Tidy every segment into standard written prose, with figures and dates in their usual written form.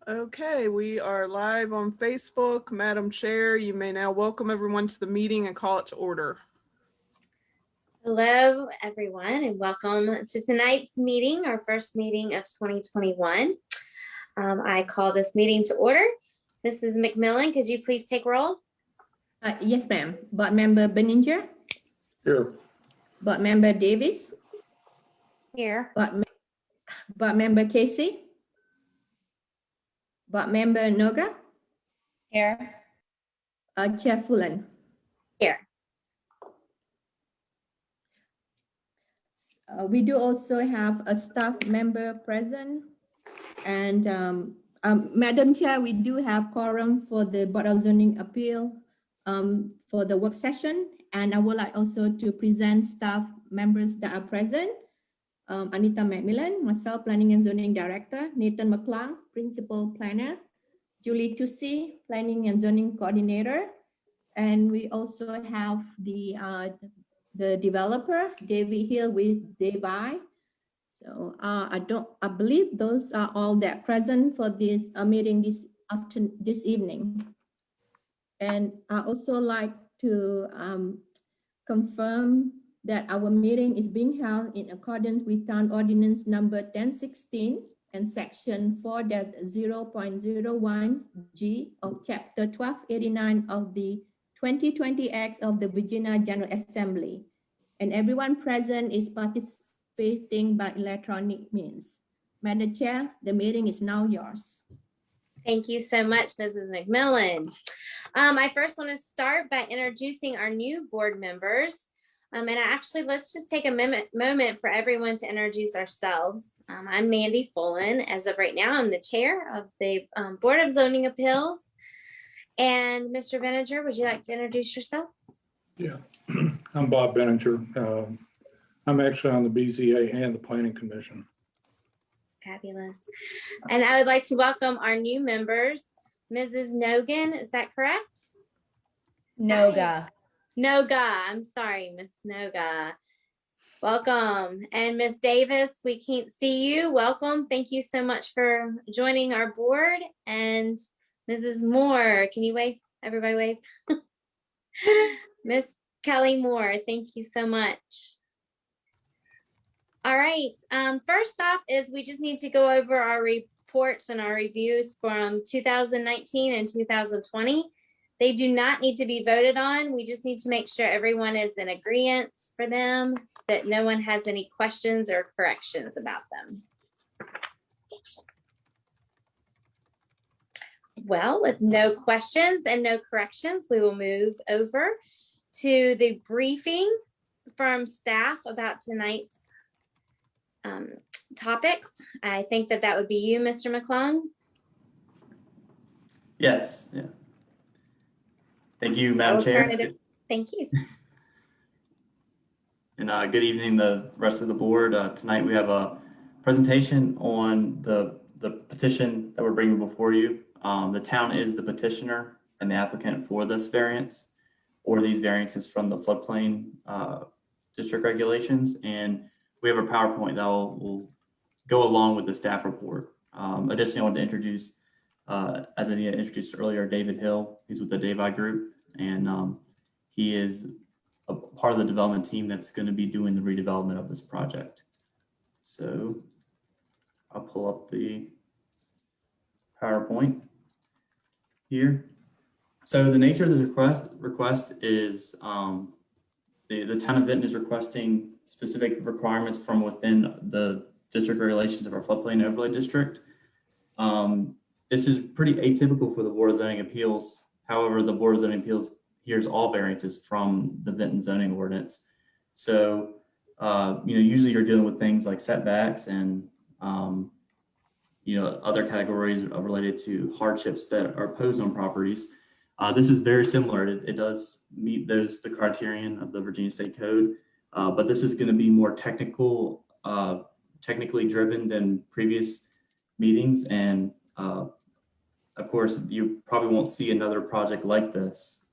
Okay, we are live on Facebook. Madam Chair, you may now welcome everyone to the meeting and call it to order. Hello, everyone, and welcome to tonight's meeting, our first meeting of 2021. I call this meeting to order. Mrs. McMillan, could you please take roll? Yes, ma'am. Board Member Benninger? Here. Board Member Davis? Here. Board Member Casey? Board Member Noga? Here. Chair Fullen? Here. We do also have a staff member present. And Madam Chair, we do have quorum for the Board of Zoning Appeal for the work session. And I would like also to present staff members that are present. Anita McMillan, myself, Planning and Zoning Director, Nathan McClung, Principal Planner, Julie Tussi, Planning and Zoning Coordinator. And we also have the developer, David Hill with Devi. So I believe those are all that present for this meeting this evening. And I also like to confirm that our meeting is being held in accordance with Town Ordinance number 1016 and section 4-0.01G of chapter 1289 of the 2020 Acts of the Virginia General Assembly. And everyone present is participating by electronic means. Madam Chair, the meeting is now yours. Thank you so much, Mrs. McMillan. I first want to start by introducing our new board members. Let's just take a moment for everyone to introduce ourselves. I'm Mandy Fullen. As of right now, I'm the chair of the Board of Zoning Appeals. And Mr. Benninger, would you like to introduce yourself? Yeah, I'm Bob Benninger. I'm actually on the BZA and the Planning Commission. Fabulous. And I would like to welcome our new members, Mrs. Nogan, is that correct? Noga. Noga, I'm sorry, Miss Noga. Welcome. And Miss Davis, we can't see you. Welcome. Thank you so much for joining our board. And Mrs. Moore, can you wave? Everybody wave. Miss Kelly Moore, thank you so much. All right, first off is we just need to go over our reports and our reviews from 2019 and 2020. They do not need to be voted on. We just need to make sure everyone is in agreement for them, that no one has any questions or corrections about them. Well, with no questions and no corrections, we will move over to the briefing from staff about tonight's topics. I think that would be you, Mr. McClung. Yes. Yeah. Thank you, Madam Chair. Thank you. And good evening, the rest of the board. Tonight we have a presentation on the petition that we're bringing before you. The town is the petitioner and the applicant for this variance or these variances from the floodplain district regulations. And we have a PowerPoint that will go along with the staff report. Additionally, I want to introduce, as Anita introduced earlier, David Hill. He's with the Devi Group, and he is a part of the development team that's going to be doing the redevelopment of this project. So I'll pull up the PowerPoint here. So the nature of the request is the town of Vinton is requesting specific requirements from within the district regulations of our floodplain overlay district. This is pretty atypical for the Board of Zoning Appeals. However, the Board of Zoning Appeals hears all variances from the Vinton zoning ordinance. So, usually you're dealing with things like setbacks and, other categories related to hardships that are posed on properties. This is very similar. It does meet the criterion of the Virginia State Code, but this is going to be more technically driven than previous meetings. And of course, you probably won't see another project like this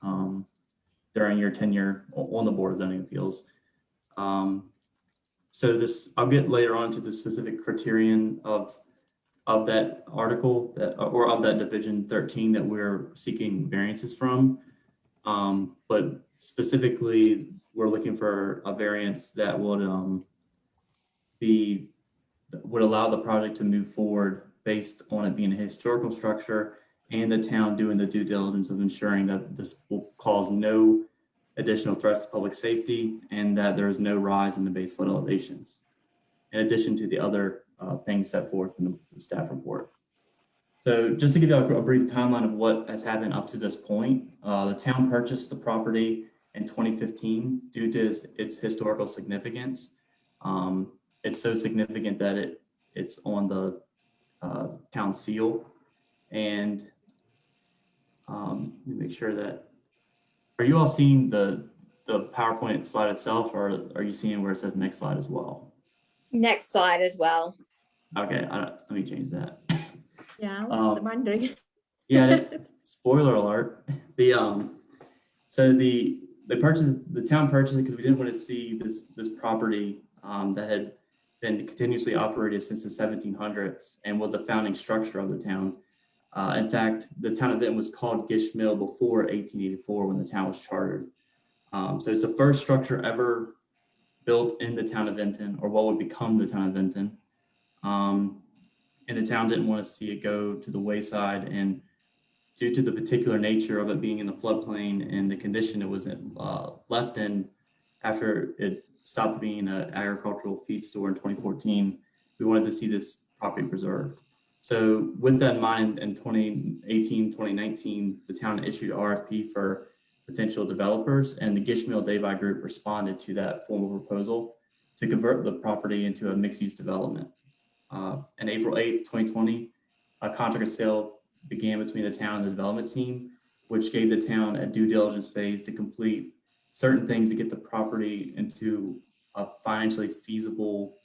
during your tenure on the Board of Zoning Appeals. So I'll get later on to the specific criterion of of that article or of that division 13 that we're seeking variances from. But specifically, we're looking for a variance that would allow the project to move forward based on it being a historical structure and the town doing the due diligence of ensuring that this will cause no additional threats to public safety and that there is no rise in the base flood elevations, in addition to the other things set forth in the staff report. So just to give you a brief timeline of what has happened up to this point, the town purchased the property in 2015 due to its historical significance. It's so significant that it's on the town seal. And let me make sure that, are you all seeing the PowerPoint slide itself, or are you seeing where it says next slide as well? Next slide as well. Okay, let me change that. Yeah, I was wondering. Yeah, spoiler alert. So the town purchased it because we didn't want to see this property that had been continuously operated since the 1700s and was the founding structure of the town. In fact, the town of Vinton was called Gish Mill before 1884 when the town was chartered. So it's the first structure ever built in the town of Vinton, or what would become the town of Vinton. And the town didn't want to see it go to the wayside. And due to the particular nature of it being in the floodplain and the condition it was left in after it stopped being an agricultural feed store in 2014, we wanted to see this property preserved. So with that in mind, in 2018, 2019, the town issued RFP for potential developers, and the Gish Mill Davai Group responded to that formal proposal to convert the property into a mixed-use development. On April 8th, 2020, a contract of sale began between the town and the development team, which gave the town a due diligence phase to complete certain things to get the property into a financially feasible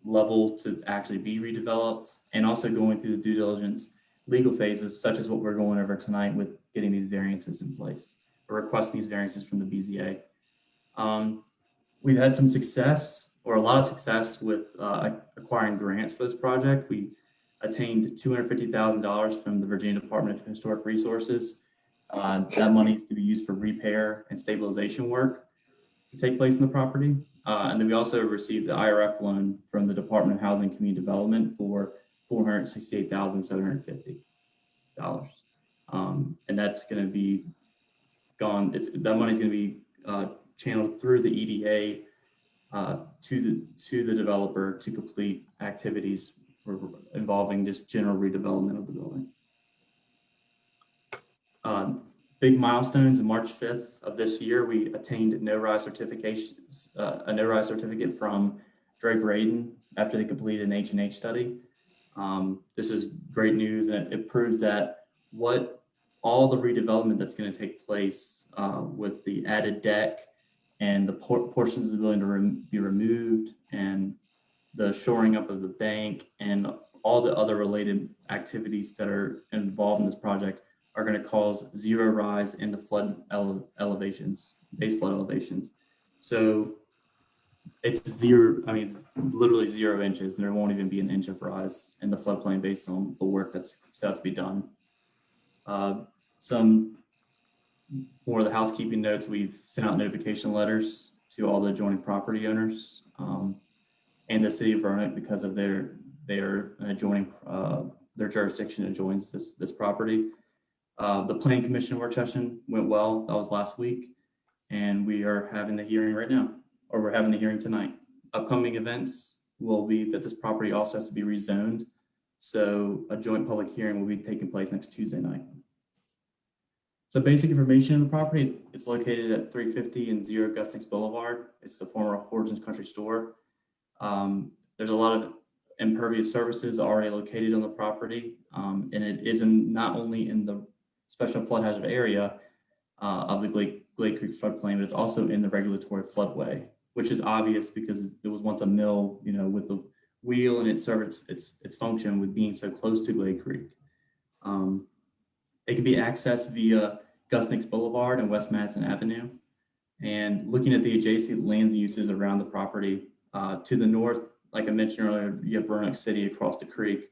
level to actually be redeveloped, and also going through the due diligence legal phases, such as what we're going over tonight with getting these variances in place or requesting these variances from the BZA. We've had some success, or a lot of success, with acquiring grants for this project. We attained $250,000 from the Virginia Department of Historic Resources. That money is to be used for repair and stabilization work to take place in the property. And then we also received the IRF loan from the Department of Housing and Community Development for $468,750. And that's going to be gone. That money's going to be channeled through the EDA to the developer to complete activities involving just general redevelopment of the building. Big milestones. On March 5th of this year, we attained a no-rise certificate from Draper Aden after they completed an H&H study. This is great news, and it proves that all the redevelopment that's going to take place with the added deck and the portions of the building to be removed, and the shoring up of the bank and all the other related activities that are involved in this project are going to cause zero rise in the flood elevations, base flood elevations. So it's zero, I mean, it's literally 0 inches, and there won't even be an inch of rise in the floodplain based on the work that's set out to be done. Some more of the housekeeping notes: we've sent out notification letters to all the adjoining property owners and the city of Roanoke because of their adjoining, their jurisdiction adjoins this property. The Planning Commission work session went well. That was last week, and we are having the hearing right now, or we're having the hearing tonight. Upcoming events will be that this property also has to be rezoned, so a joint public hearing will be taking place next Tuesday night. So basic information on the property: it's located at 350 and 0 Gustings Boulevard. It's the former Fortune's Country Store. There's a lot of impervious surfaces already located on the property, and it is not only in the special flood hazard area of the Glade Creek floodplain, but it's also in the regulatory floodway, which is obvious because it was once a mill, with the wheel, and it served its function with being so close to Glade Creek. It can be accessed via Gustings Boulevard and West Madison Avenue. And looking at the adjacent land uses around the property, to the north, like I mentioned earlier, you have Roanoke City across the creek.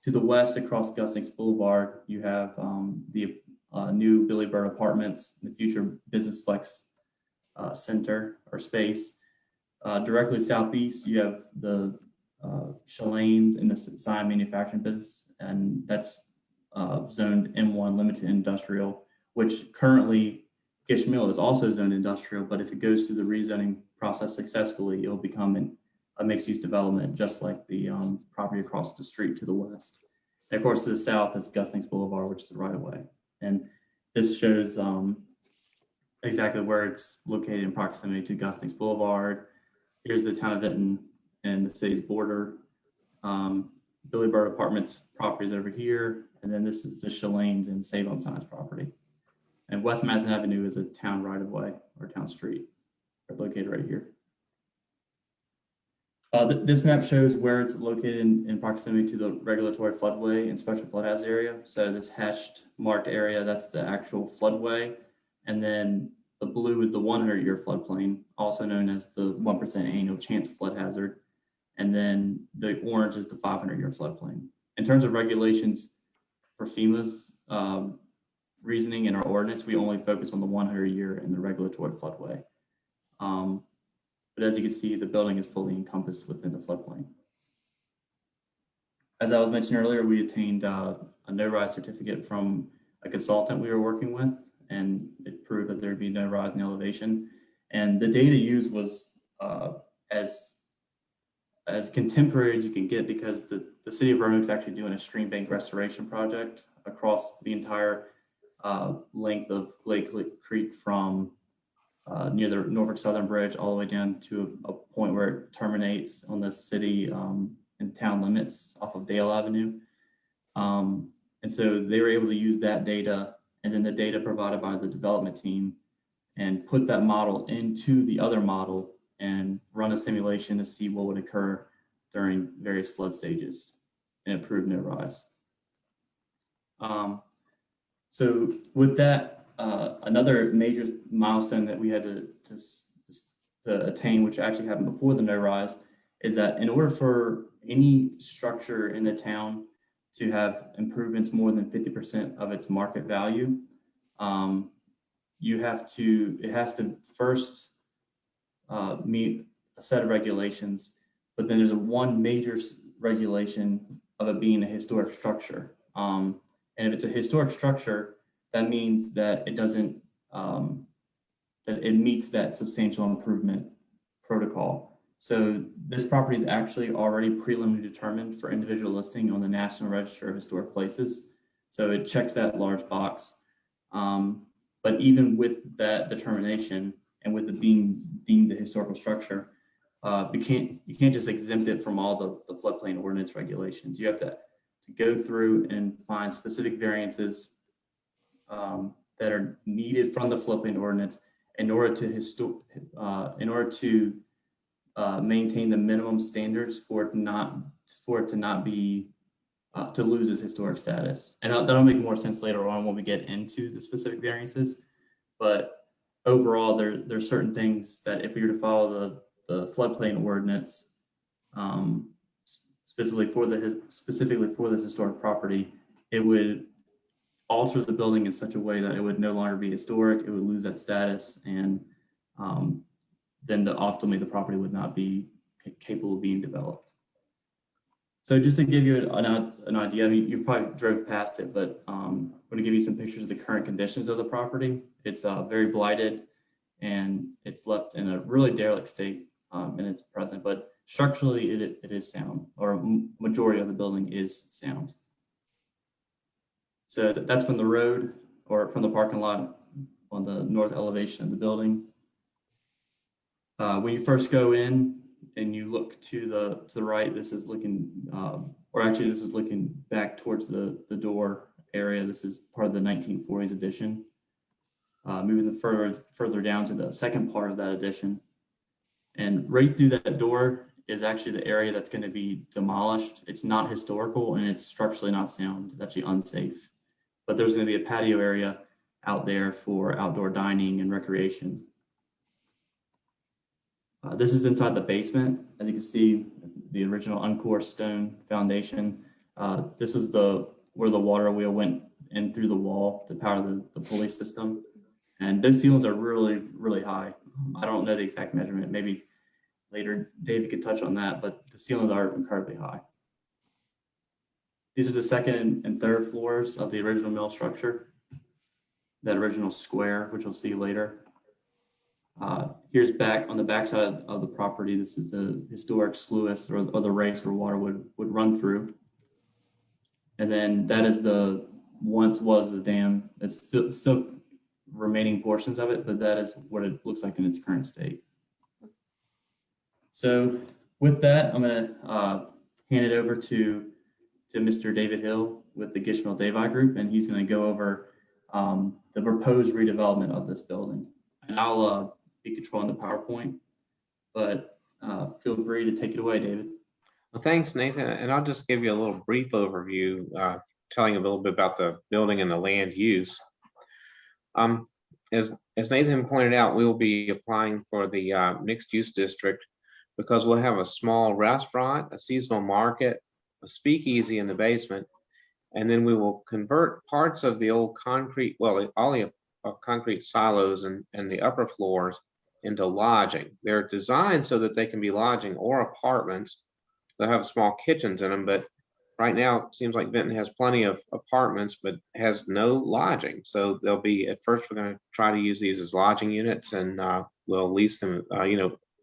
To the west, across Gustings Boulevard, you have the new Billy Bird Apartments, the future Business Flex Center or space. Directly southeast, you have the Chalanes in the sign manufacturing business, and that's zoned M1 limited industrial, which currently Gish Mill is also zoned industrial, but if it goes through the rezoning process successfully, it'll become a mixed-use development, just like the property across the street to the west. And of course, to the south is Gustings Boulevard, which is the right-of-way. And this shows exactly where it's located in proximity to Gustings Boulevard. Here's the town of Vinton and the city's border. Billy Bird Apartments properties over here, and then this is the Chalanes and Save on Signs property. And West Madison Avenue is a town right-of-way or town street. They're located right here. This map shows where it's located in proximity to the regulatory floodway and special flood hazard area. So this hatched marked area, that's the actual floodway. And then the blue is the 100-year floodplain, also known as the 1% annual chance flood hazard. And then the orange is the 500-year floodplain. In terms of regulations for FEMA's reasoning in our ordinance, we only focus on the 100-year and the regulatory floodway. But as you can see, the building is fully encompassed within the floodplain. As I was mentioning earlier, we attained a no-rise certificate from a consultant we were working with, and it proved that there'd be no rise in elevation. And the data used was as contemporary as you can get, because the city of Roanoke is actually doing a stream bank restoration project across the entire length of Glade Creek from near the Norfolk Southern Bridge all the way down to a point where it terminates on the city and town limits off of Dale Avenue. And so they were able to use that data and then the data provided by the development team and put that model into the other model and run a simulation to see what would occur during various flood stages, and it proved no rise. So with that, another major milestone that we had to attain, which actually happened before the no rise, is that in order for any structure in the town to have improvements more than 50% of its market value, it has to first meet a set of regulations, but then there's one major regulation of it being a historic structure. And if it's a historic structure, that means that it doesn't, that it meets that substantial improvement protocol. So this property is actually already preliminarily determined for individual listing on the National Register of Historic Places. So it checks that large box. But even with that determination and with it being deemed a historical structure, you can't just exempt it from all the floodplain ordinance regulations. You have to go through and find specific variances that are needed from the floodplain ordinance in order to maintain the minimum standards for it to not be to lose its historic status. And that'll make more sense later on when we get into the specific variances. But overall, there's certain things that if we were to follow the floodplain ordinance, specifically for this historic property, it would alter the building in such a way that it would no longer be historic. It would lose that status, and then ultimately the property would not be capable of being developed. So just to give you an idea, I mean, you probably drove past it, but I'm going to give you some pictures of the current conditions of the property. It's very blighted, and it's left in a really derelict state in its present, but structurally it is sound, or majority of the building is sound. So that's from the road or from the parking lot on the north elevation of the building. When you first go in and you look to the right, this is looking, this is looking back towards the door area. This is part of the 1940s addition. Moving further down to the second part of that addition. And right through that door is actually the area that's going to be demolished. It's not historical and it's structurally not sound. It's actually unsafe. But there's going to be a patio area out there for outdoor dining and recreation. This is inside the basement. As you can see, the original Encore stone foundation. This is where the water wheel went in through the wall to power the pulley system. And those ceilings are really, really high. I don't know the exact measurement. Maybe later David could touch on that, but the ceilings are incredibly high. These are the second and third floors of the original mill structure, that original square, which we'll see later. Here's back on the backside of the property. This is the historic sluice or the race where water would run through. And then that is once was the dam. It's still remaining portions of it, but that is what it looks like in its current state. So with that, I'm going to hand it over to Mr. David Hill with the Gishmill Davi Group, and he's going to go over the proposed redevelopment of this building. And I'll be controlling the PowerPoint, but feel free to take it away, David. Well, thanks, Nathan. And I'll just give you a little brief overview, telling a little bit about the building and the land use. As Nathan pointed out, we will be applying for the mixed use district because we'll have a small restaurant, a seasonal market, a speakeasy in the basement, and then we will convert parts of the old concrete, well, all the concrete silos and the upper floors into lodging. They're designed so that they can be lodging or apartments. They'll have small kitchens in them, but right now it seems like Vinton has plenty of apartments, but has no lodging. So they'll be, at first we're going to try to use these as lodging units, and we'll lease them,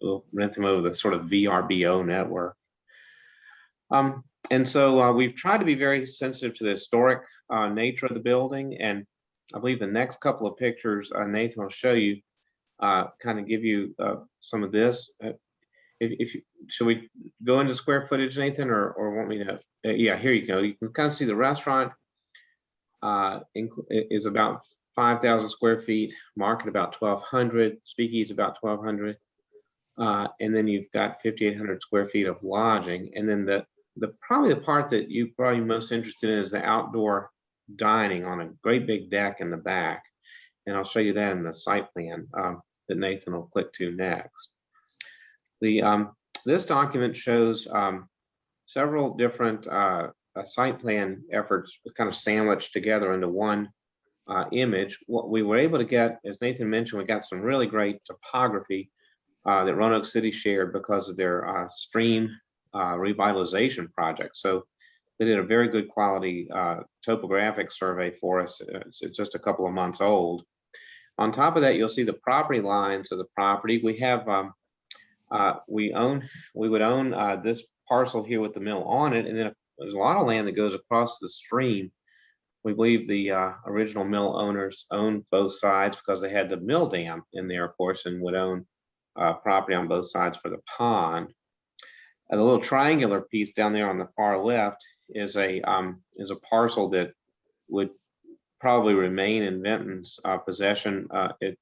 we'll rent them over the sort of VRBO network. And so we've tried to be very sensitive to the historic nature of the building. And I believe the next couple of pictures Nathan will show you kind of give you some of this. Should we go into square footage, Nathan, or want me to? Yeah, here you go. You can kind of see the restaurant is about 5,000 square feet, market about 1,200, speakeasy about 1,200, and then you've got 5,800 square feet of lodging. And then probably the part that you're probably most interested in is the outdoor dining on a great big deck in the back. And I'll show you that in the site plan that Nathan will click to next. This document shows several different site plan efforts kind of sandwiched together into one image. What we were able to get, as Nathan mentioned, we got some really great topography that Roanoke City shared because of their stream revitalization project. So they did a very good quality topographic survey for us. It's just a couple of months old. On top of that, you'll see the property lines of the property. We have we would own this parcel here with the mill on it, and then there's a lot of land that goes across the stream. We believe the original mill owners owned both sides because they had the mill dam in there, of course, and would own property on both sides for the pond. And the little triangular piece down there on the far left is a parcel that would probably remain in Vinton's possession. It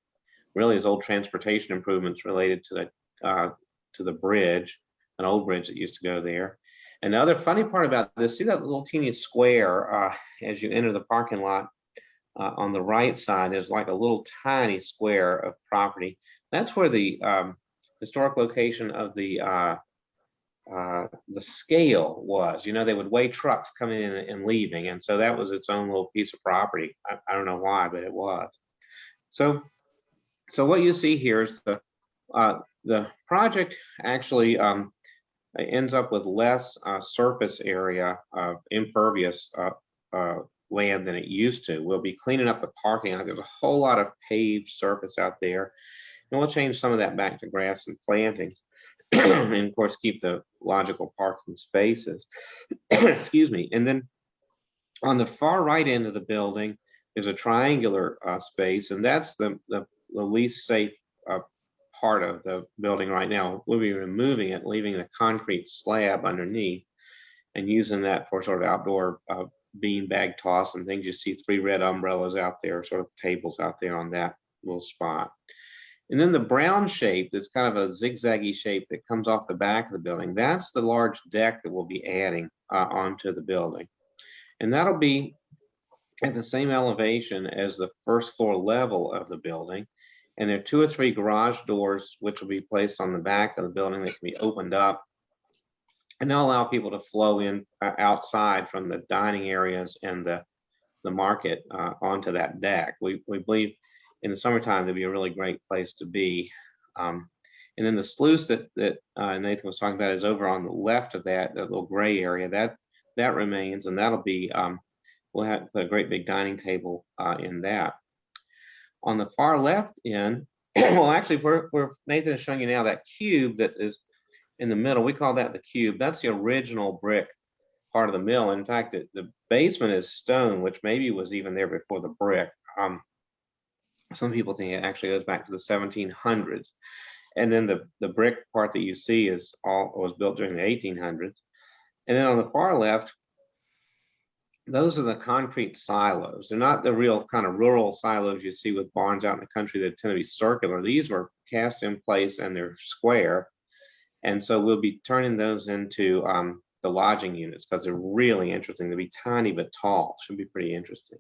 really is old transportation improvements related to the bridge, an old bridge that used to go there. And the other funny part about this, see that little teeny square as you enter the parking lot on the right side is like a little tiny square of property. That's where the historic location of the scale was. You know, they would weigh trucks coming in and leaving, and so that was its own little piece of property. I don't know why, but it was. So what you see here is the project actually ends up with less surface area of impervious land than it used to. We'll be cleaning up the parking lot. There's a whole lot of paved surface out there, and we'll change some of that back to grass and plantings. And of course, keep the logical parking spaces. Excuse me. And then on the far right end of the building is a triangular space, and that's the least safe part of the building right now. We'll be removing it, leaving the concrete slab underneath, and using that for sort of outdoor bean bag toss and things. You see 3 red umbrellas out there, sort of tables out there on that little spot. And then the brown shape, that's kind of a zigzaggy shape that comes off the back of the building, that's the large deck that we'll be adding onto the building. And that'll be at the same elevation as the first floor level of the building. And there are 2 or 3 garage doors which will be placed on the back of the building that can be opened up And they'll allow people to flow in outside from the dining areas and the market onto that deck. We believe in the summertime to be a really great place to be. And then the sluice that Nathan was talking about is over on the left of that little gray area. That remains, and that'll be, we'll have to put a great big dining table in that. On the far left end, well, actually, where Nathan is showing you now, that cube that is in the middle, we call that the cube. That's the original brick part of the mill. In fact, the basement is stone, which maybe was even there before the brick. Some people think it actually goes back to the 1700s. And then the brick part that you see was built during the 1800s. And then on the far left, those are the concrete silos. They're not the real kind of rural silos you see with barns out in the country that tend to be circular. These were cast in place and they're square. And so we'll be turning those into the lodging units because they're really interesting. They'll be tiny but tall. Should be pretty interesting.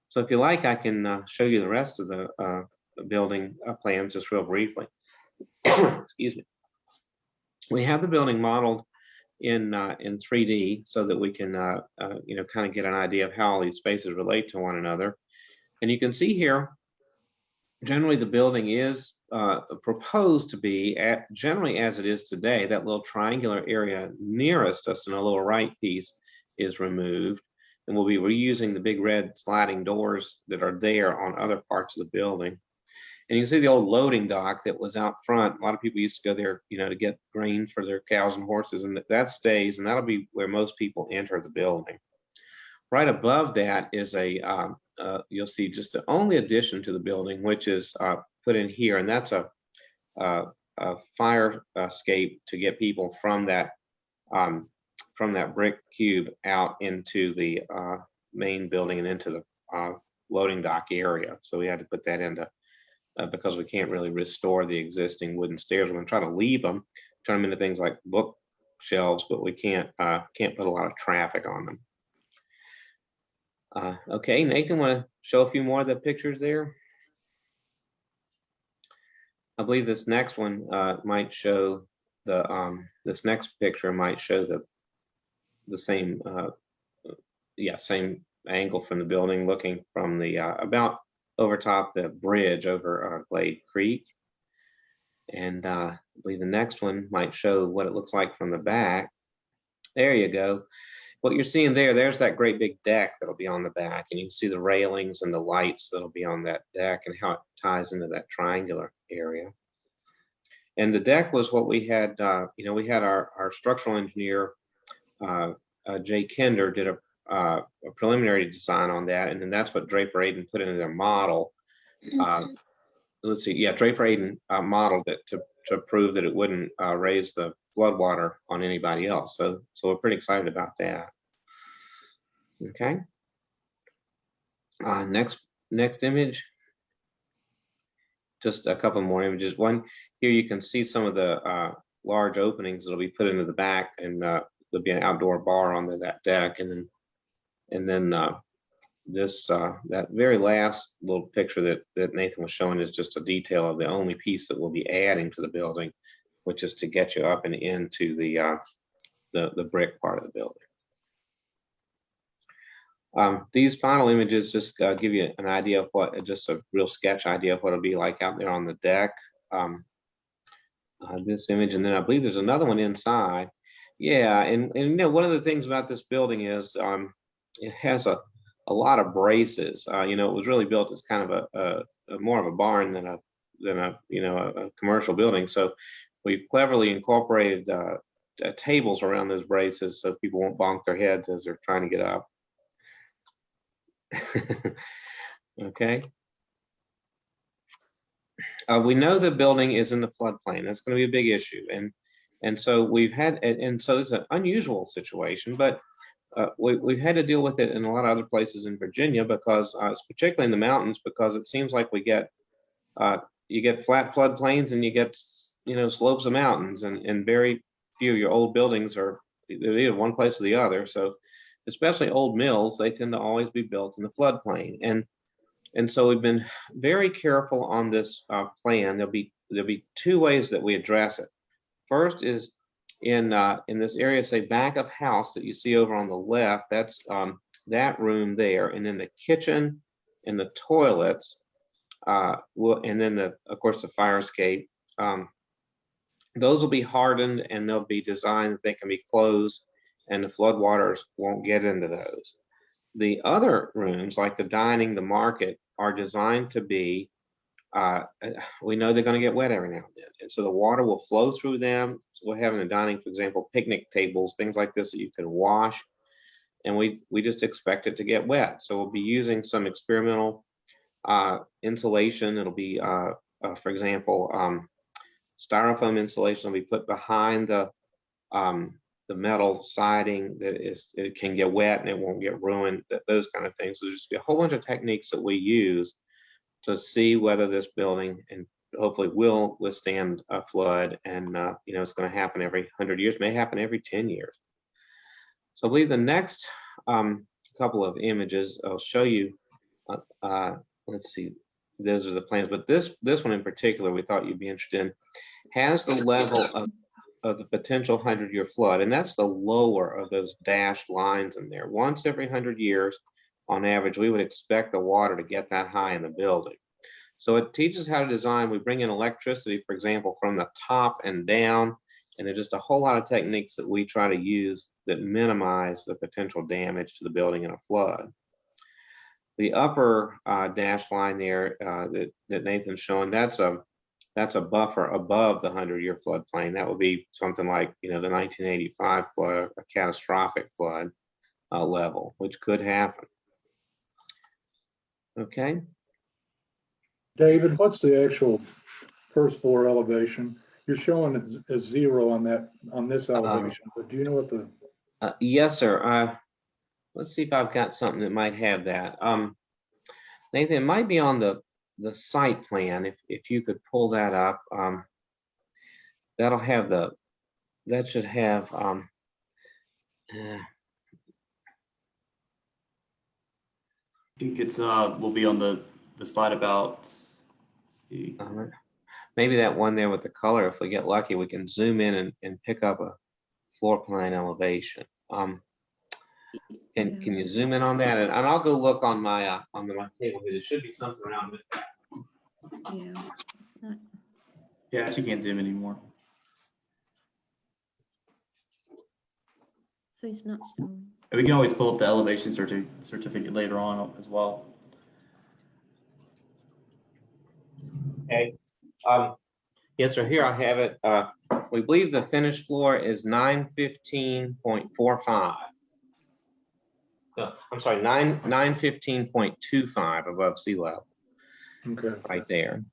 So if you like, I can show you the rest of the building plans just real briefly. Excuse me. We have the building modeled in 3D so that we can kind of get an idea of how all these spaces relate to one another. And you can see here, generally the building is proposed to be generally as it is today. That little triangular area nearest us in the lower right piece is removed, and we'll be reusing the big red sliding doors that are there on other parts of the building. And you can see the old loading dock that was out front. A lot of people used to go there, to get grain for their cows and horses, and that stays, and that'll be where most people enter the building. Right above that is you'll see just the only addition to the building, which is put in here, and that's a fire escape to get people from that brick cube out into the main building and into the loading dock area. So we had to put that into because we can't really restore the existing wooden stairs. We're going to try to leave them, turn them into things like bookshelves, but we can't put a lot of traffic on them. Okay, Nathan, want to show a few more of the pictures there? I believe this next one might show this next picture might show the same same angle from the building, looking from the about over top the bridge over Glade Creek. And I believe the next one might show what it looks like from the back. There you go. What you're seeing there's that great big deck that'll be on the back, and you can see the railings and the lights that'll be on that deck and how it ties into that triangular area. And the deck was what we had, we had our structural engineer, Jay Kinder, did a preliminary design on that, and then that's what Draper Aden put into their model. Let's see, Draper Aden modeled it to prove that it wouldn't raise the floodwater on anybody else. So we're pretty excited about that. Okay. Next image. Just a couple more images. One here, you can see some of the large openings that'll be put into the back, and there'll be an outdoor bar on that deck, and then this that very last little picture that Nathan was showing is just a detail of the only piece that we'll be adding to the building, which is to get you up and into the brick part of the building. These final images just give you an idea of just a real sketch idea of what it'll be like out there on the deck. This image, and then I believe there's another one inside. Yeah, and one of the things about this building is it has a lot of braces. It was really built as kind of a more of a barn than a commercial building. So we've cleverly incorporated tables around those braces so people won't bonk their heads as they're trying to get up. Okay. We know the building is in the floodplain. That's going to be a big issue, and so so it's an unusual situation, but we've had to deal with it in a lot of other places in Virginia because it's particularly in the mountains, because it seems like you get flat floodplains and you get slopes of mountains, and very few of your old buildings are either one place or the other. So especially old mills, they tend to always be built in the floodplain, and so we've been very careful on this plan. There'll be two ways that we address it. First is in this area, say back of house that you see over on the left, that's that room there, and then the kitchen and the toilets, and then of course the fire escape. Those will be hardened and they'll be designed that they can be closed, and the floodwaters won't get into those. The other rooms, like the dining, the market, are designed to be, we know they're going to get wet every now and then. And so the water will flow through them. So we'll have in the dining, for example, picnic tables, things like this that you can wash. And we just expect it to get wet. So we'll be using some experimental insulation. It'll be, for example, styrofoam insulation will be put behind the metal siding it can get wet and it won't get ruined, those kind of things. So there's just be a whole bunch of techniques that we use to see whether this building and hopefully will withstand a flood. And it's going to happen every 100 years, may happen every 10 years. So I believe the next couple of images I'll show you. Let's see, those are the plans, but this one in particular we thought you'd be interested in has the level of the potential 100-year flood, and that's the lower of those dashed lines in there. Once every 100 years, on average, we would expect the water to get that high in the building. So it teaches how to design. We bring in electricity, for example, from the top and down, and there's just a whole lot of techniques that we try to use that minimize the potential damage to the building in a flood. The upper dashed line there that Nathan's showing, that's a buffer above the 100-year floodplain. That would be something like, the 1985 flood, a catastrophic flood level, which could happen. Okay. David, what's the actual first floor elevation? You're showing it as 0 on this elevation, but do you know what the? Yes, sir. Let's see if I've got something that might have that. Nathan, it might be on the site plan. If you could pull that up, that'll have that should have. I think it's will be on the slide about. Let's see. Maybe that one there with the color. If we get lucky, we can zoom in and pick up a floor plan elevation. Can you zoom in on that? And I'll go look on my table here. There should be something around it. Yeah. Yeah, she can't zoom anymore. So it's not showing. And we can always pull up the elevation certificate later on as well. Okay. Yes, sir. Here I have it. We believe the finished floor is 915.45. No, I'm sorry, 915.25 above sea level. Okay. Right there.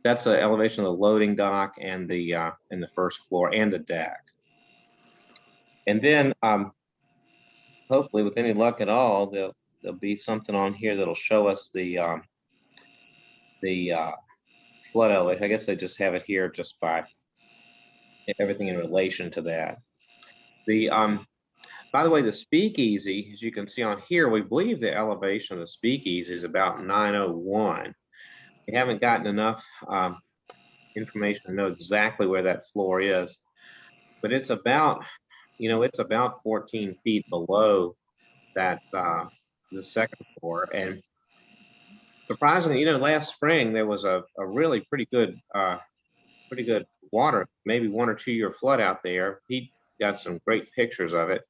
That's an elevation of the loading dock and the first floor and the deck. And then hopefully with any luck at all, there'll be something on here that'll show us the flood elevation. I guess they just have it here just by everything in relation to that. By the way, the speakeasy, as you can see on here, we believe the elevation of the speakeasy is about 901. We haven't gotten enough information to know exactly where that floor is, but it's about, it's about 14 feet below that the second floor. And surprisingly, last spring there was a really pretty good water, maybe 1 or 2 year flood out there. Pete got some great pictures of it.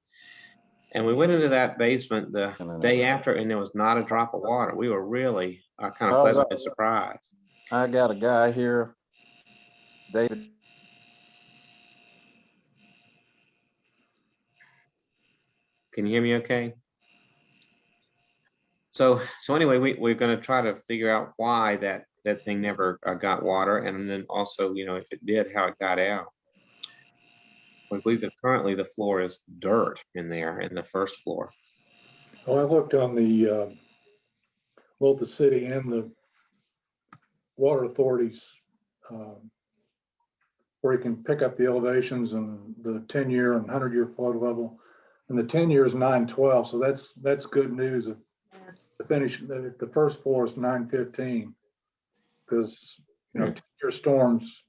And we went into that basement the day after, and there was not a drop of water. We were really kind of pleasantly surprised. I got a guy here, David. Can you hear me okay? So anyway, we're going to try to figure out why that thing never got water, and then also, if it did, how it got out. We believe that currently the floor is dirt in there in the first floor. Well, I looked on the both the city and the water authorities where you can pick up the elevations and the 10-year and 100-year flood level. And the 10-year is 912, so that's good news. If the first floor is 915, because 10-year storms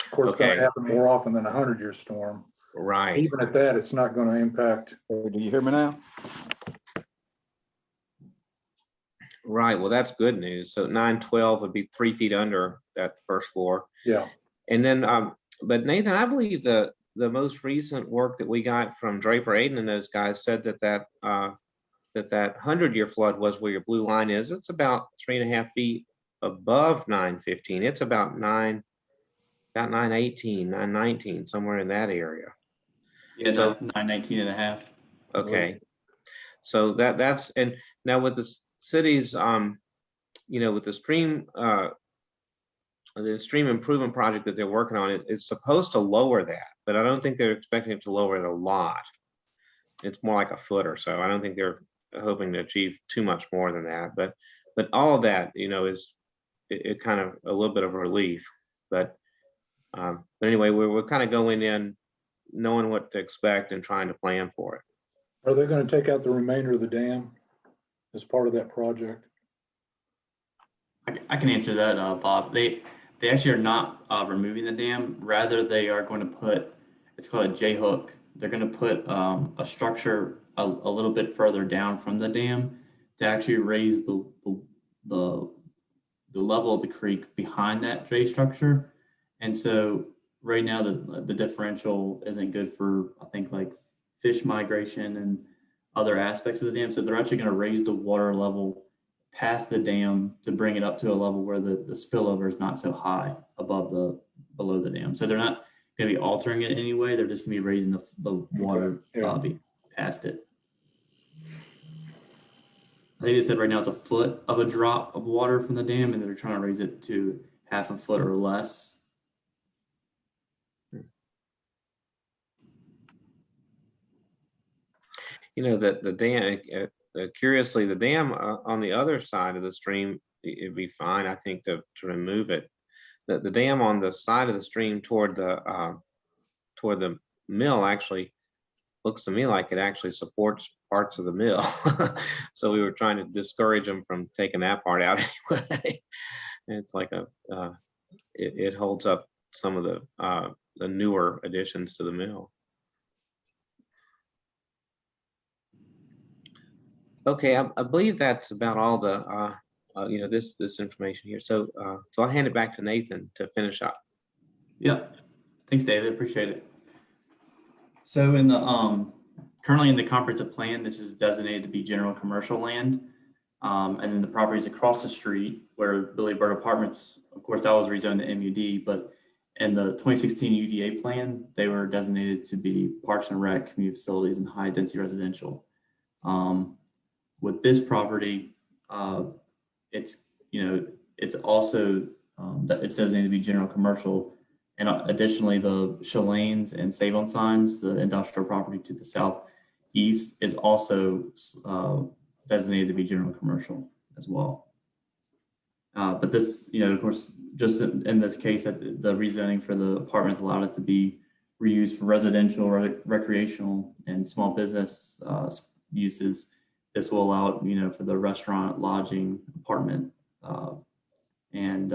Of course, it's going Okay. to happen more often than a 100-year storm. Right. Even at that, it's not going to impact. Do you hear me now? Right. Well, that's good news. So 912 would be 3 feet under that first floor. Yeah. And then, but Nathan, I believe the most recent work that we got from Draper Aiden and those guys said that that 100-year flood was where your blue line is. It's about 3.5 feet above 915. It's about 918, 919, somewhere in that area. Yeah, So- 919 and a half. Okay. So that's, and now with the cities, with the stream improvement project that they're working on, it's supposed to lower that, but I don't think they're expecting it to lower it a lot. It's more like a foot or so. I don't think they're hoping to achieve too much more than that, but all of that, is it kind of a little bit of a relief. But anyway, we're kind of going in knowing what to expect and trying to plan for it. Are they going to take out the remainder of the dam as part of that project? I can answer that, Bob. They actually are not removing the dam. Rather, they are going to put, it's called a J-hook. They're going to put a structure a little bit further down from the dam to actually raise the level of the creek behind that J structure. And so right now the differential isn't good for, I think, like fish migration and other aspects of the dam. So they're actually going to raise the water level past the dam to bring it up to a level where the spillover is not so high below the dam. So they're not going to be altering it anyway. They're just going to be raising the water past it. I think they said right now it's a foot of a drop of water from the dam, and they're trying to raise it to 1/2 foot or less. The dam, curiously, the dam on the other side of the stream, it'd be fine, I think, to remove it. The dam on the side of the stream toward the mill actually looks to me like it actually supports parts of the mill. So we were trying to discourage them from taking that part out anyway. It's like it holds up some of the newer additions to the mill. Okay, I believe that's about all the this information here. So I'll hand it back to Nathan to finish up. Yeah, thanks, David. Appreciate it. So in the currently in the comprehensive plan, this is designated to be general commercial land, and then the properties across the street where Billy Bird Apartments, of course, that was rezoned to MUD, but in the 2016 UDA plan, they were designated to be parks and rec, community facilities, and high density residential. With this property, it's also it's designated to be general commercial, and additionally the Chalanes and Save-On signs, the industrial property to the southeast, is also designated to be general commercial as well. But this, of course, just in this case, that the rezoning for the apartments allowed it to be reused for residential, recreational, and small business uses. This will allow it, for the restaurant, lodging, apartment, and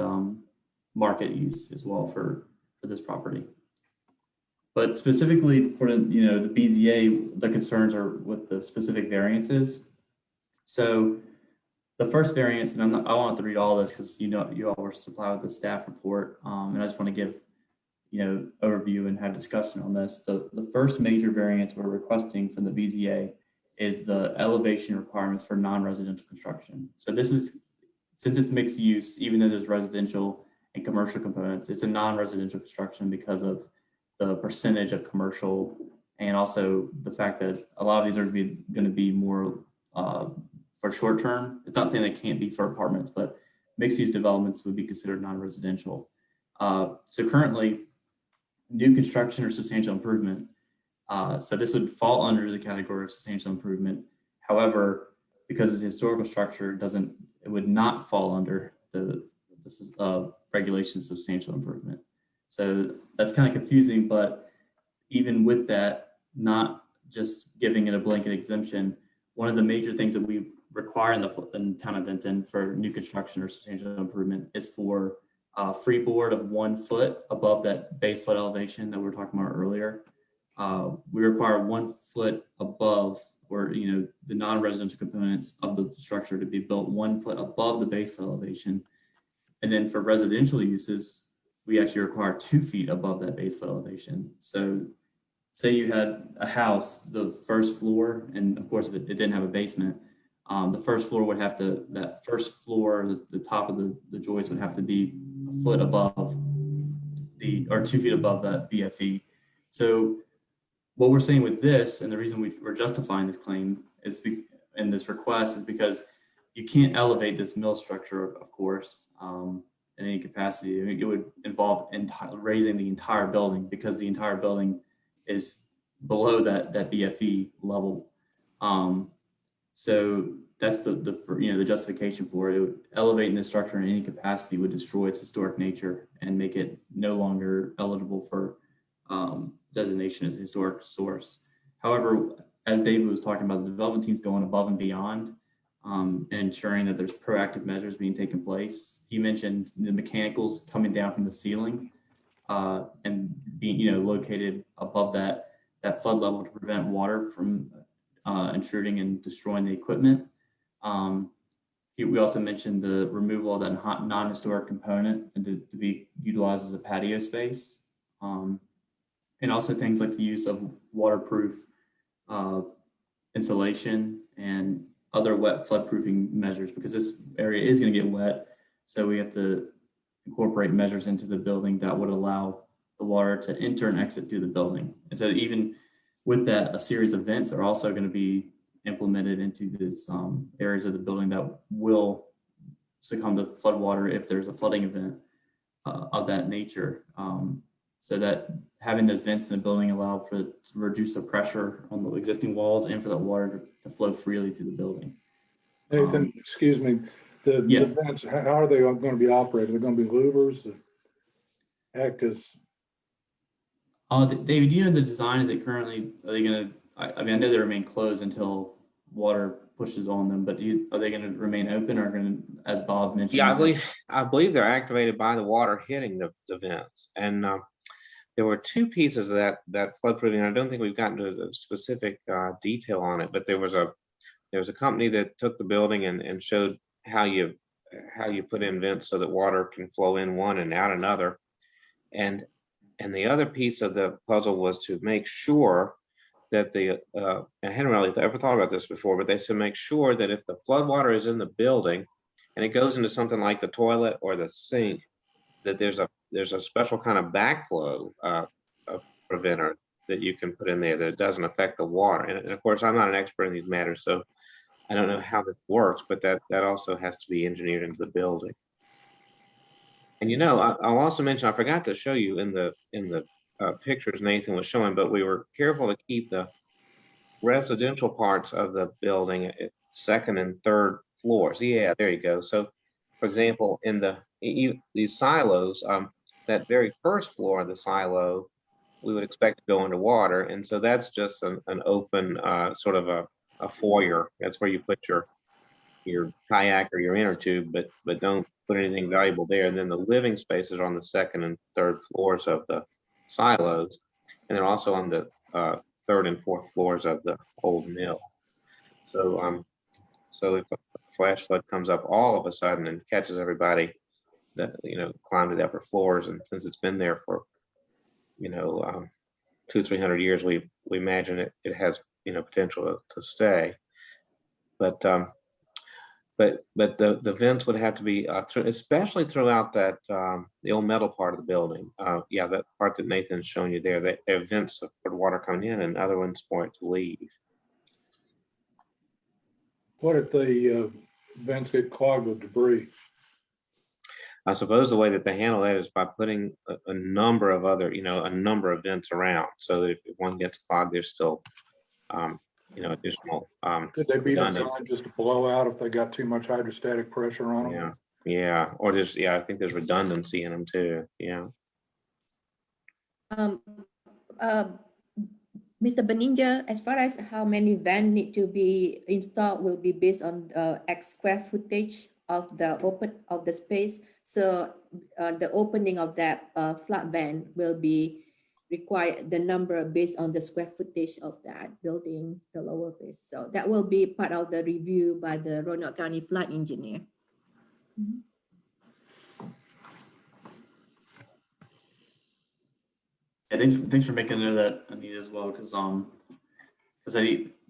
market use as well for this property. But specifically for the BZA, the concerns are with the specific variances. So the first variance, and I don't have to read all this because you all were supplied with the staff report, and I just want to give overview and have discussion on this. The first major variance we're requesting from the BZA is the elevation requirements for non-residential construction. So this is, since it's mixed use, even though there's residential and commercial components, it's a non-residential construction because of the percentage of commercial, and also the fact that a lot of these are going to be more for short term. It's not saying they can't be for apartments, but mixed use developments would be considered non-residential. So currently, new construction or substantial improvement. So this would fall under the category of substantial improvement. However, because it's a historical structure, it would not fall under the regulation of substantial improvement. So that's kind of confusing, but even with that, not just giving it a blanket exemption, one of the major things that we require in the town of Denton for new construction or substantial improvement is for freeboard of 1 foot above that base flood elevation that we were talking about earlier. We require 1 foot above, or the non-residential components of the structure to be built 1 foot above the base elevation. And then for residential uses, we actually require 2 feet above that base flood elevation. So say you had a house, the first floor, and of course if it didn't have a basement, the first floor would have to, that first floor, the top of the joist would have to be a foot above or 2 feet above that BFE. So what we're saying with this, and the reason we're justifying this claim and this request is because you can't elevate this mill structure, of course, in any capacity. I mean, it would involve raising the entire building because the entire building is below that BFE level. So that's the justification for it. Elevating the structure in any capacity would destroy its historic nature and make it no longer eligible for designation as a historic source. However, as David was talking about, the development team's going above and beyond and ensuring that there's proactive measures being taken place. He mentioned the mechanicals coming down from the ceiling and being located above that flood level to prevent water from intruding and destroying the equipment. We also mentioned the removal of that non-historic component and to be utilized as a patio space. And also things like the use of waterproof insulation and other wet floodproofing measures, because this area is going to get wet. So we have to incorporate measures into the building that would allow the water to enter and exit through the building. And so even with that, a series of vents are also going to be implemented into these areas of the building that will succumb to flood water if there's a flooding event of that nature. So that having those vents in the building allow to reduce the pressure on the existing walls and for that water to flow freely through the building. Nathan, excuse me, the Yes. vents, how are they going to be operated? They're going to be louvers that act as, David, do you know the design? Is it currently, are they going to, I mean, I know they remain closed until water pushes on them, but are they going to remain open or going to, as Bob mentioned? Yeah, I believe they're activated by the water hitting the vents. And there were 2 pieces of that floodproofing. I don't think we've gotten to the specific detail on it, but there was a company that took the building and showed how you put in vents so that water can flow in one and out another. And the other piece of the puzzle was to make sure that I hadn't really ever thought about this before, but they said make sure that if the flood water is in the building and it goes into something like the toilet or the sink, that there's a special kind of backflow preventer that you can put in there that it doesn't affect the water. And of course, I'm not an expert in these matters, so I don't know how this works, but that also has to be engineered into the building. And I'll also mention, I forgot to show you in the pictures Nathan was showing, but we were careful to keep the residential parts of the building at 2nd and 3rd floors. Yeah, there you go. So, for example, in these silos, that very first floor of the silo, we would expect to go underwater, and so that's just an open sort of a foyer. That's where you put your kayak or your inner tube, but don't put anything valuable there. And then the living spaces are on the 2nd and 3rd floors of the silos, and they're also on the 3rd and 4th floors of the old mill. So if a flash flood comes up all of a sudden and catches everybody that climb to the upper floors, and since it's been there for 200-300 years, we imagine it has potential to stay. But the vents would have to be especially throughout that the old metal part of the building. Yeah, that part that Nathan's showing you there, there are vents for the water coming in and other ones for it to leave. what if the vents get clogged with debris? I suppose the way that they handle that is by putting a number of other, a number of vents around, so that if one gets clogged, there's still, additional. Could they be redundancy. designed just to blow out if they got too much hydrostatic pressure on them? Yeah. Or I think there's redundancy in them too. Yeah. Mr. Beninja, as far as how many vents need to be installed will be based on X square footage of the space. So the opening of that flat band will be required the number based on the square footage of that building, the lower base. So that will be part of the review by the Roanoke County flood engineer. Yeah, thanks for making note of that, Anita, as well, because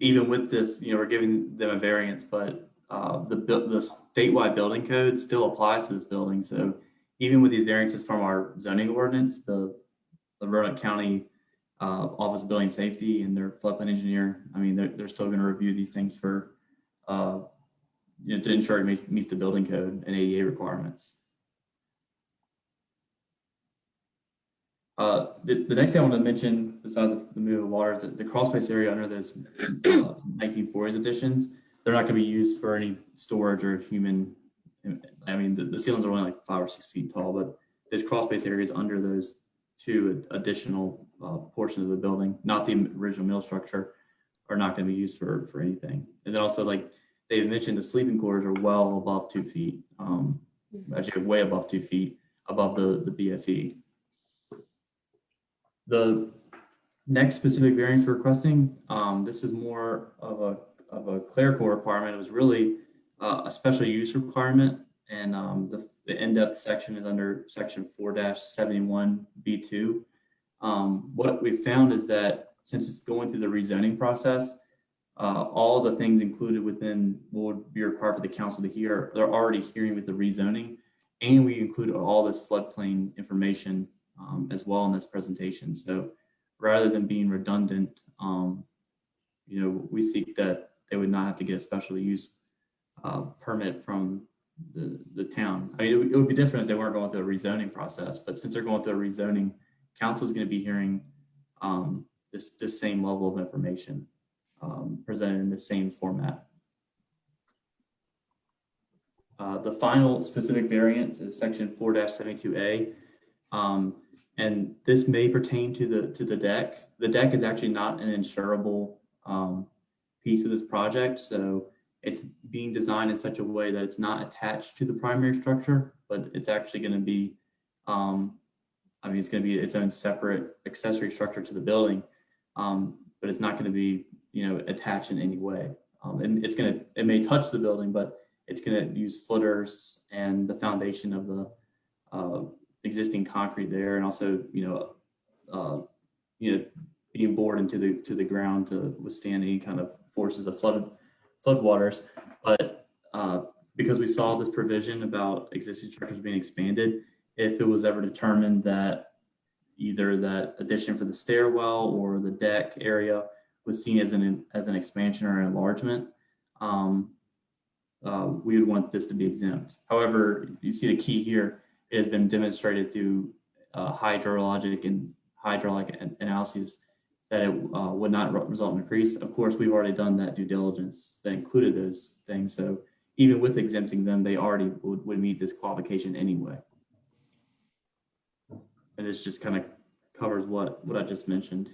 even with this, we're giving them a variance, but the statewide building code still applies to this building. So even with these variances from our zoning ordinance, the Roanoke County Office of Building Safety and their floodplain engineer, I mean, they're still going to review these things for to ensure it meets the building code and ADA requirements. The next thing I want to mention, besides the move of water, is that the crawl space area under those 1940s additions, they're not going to be used for any storage or human. I mean, the ceilings are only like 5 or 6 feet tall, but there's crawl space areas under those 2 additional portions of the building, not the original mill structure, are not going to be used for anything. And then also, like David mentioned, the sleeping quarters are well above 2 feet, actually way above 2 feet above the BFE. The next specific variance we're requesting, this is more of a clerical requirement. It was really a special use requirement, and the in-depth section is under section 4-71B2. What we found is that since it's going through the rezoning process, all the things included within what would be required for the council to hear, they're already hearing with the rezoning, and we include all this floodplain information as well in this presentation. So rather than being redundant, we seek that they would not have to get a special use permit from the town. I mean, it would be different if they weren't going through a rezoning process, but since they're going through a rezoning, council is going to be hearing this same level of information presented in the same format. The final specific variance is section 4-72A. And this may pertain to the deck. The deck is actually not an insurable piece of this project. So it's being designed in such a way that it's not attached to the primary structure, but it's actually going to be, it's going to be its own separate accessory structure to the building, but it's not going to be, attached in any way. And it may touch the building, but it's going to use footers and the foundation of the existing concrete there, and also being bored into the ground to withstand any kind of forces of flood waters. But because we saw this provision about existing structures being expanded, if it was ever determined that either that addition for the stairwell or the deck area was seen as an expansion or an enlargement, we would want this to be exempt. However, you see the key here. It has been demonstrated through hydrologic and hydraulic analyses that it would not result in increase. Of course, we've already done that due diligence that included those things. So even with exempting them, they already would meet this qualification anyway. And this just kind of covers what I just mentioned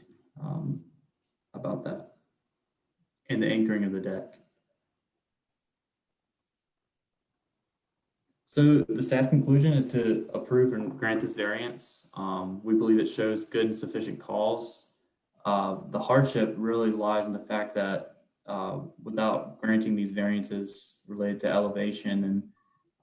about that and the anchoring of the deck. So the staff conclusion is to approve and grant this variance. We believe it shows good and sufficient cause. The hardship really lies in the fact that without granting these variances related to elevation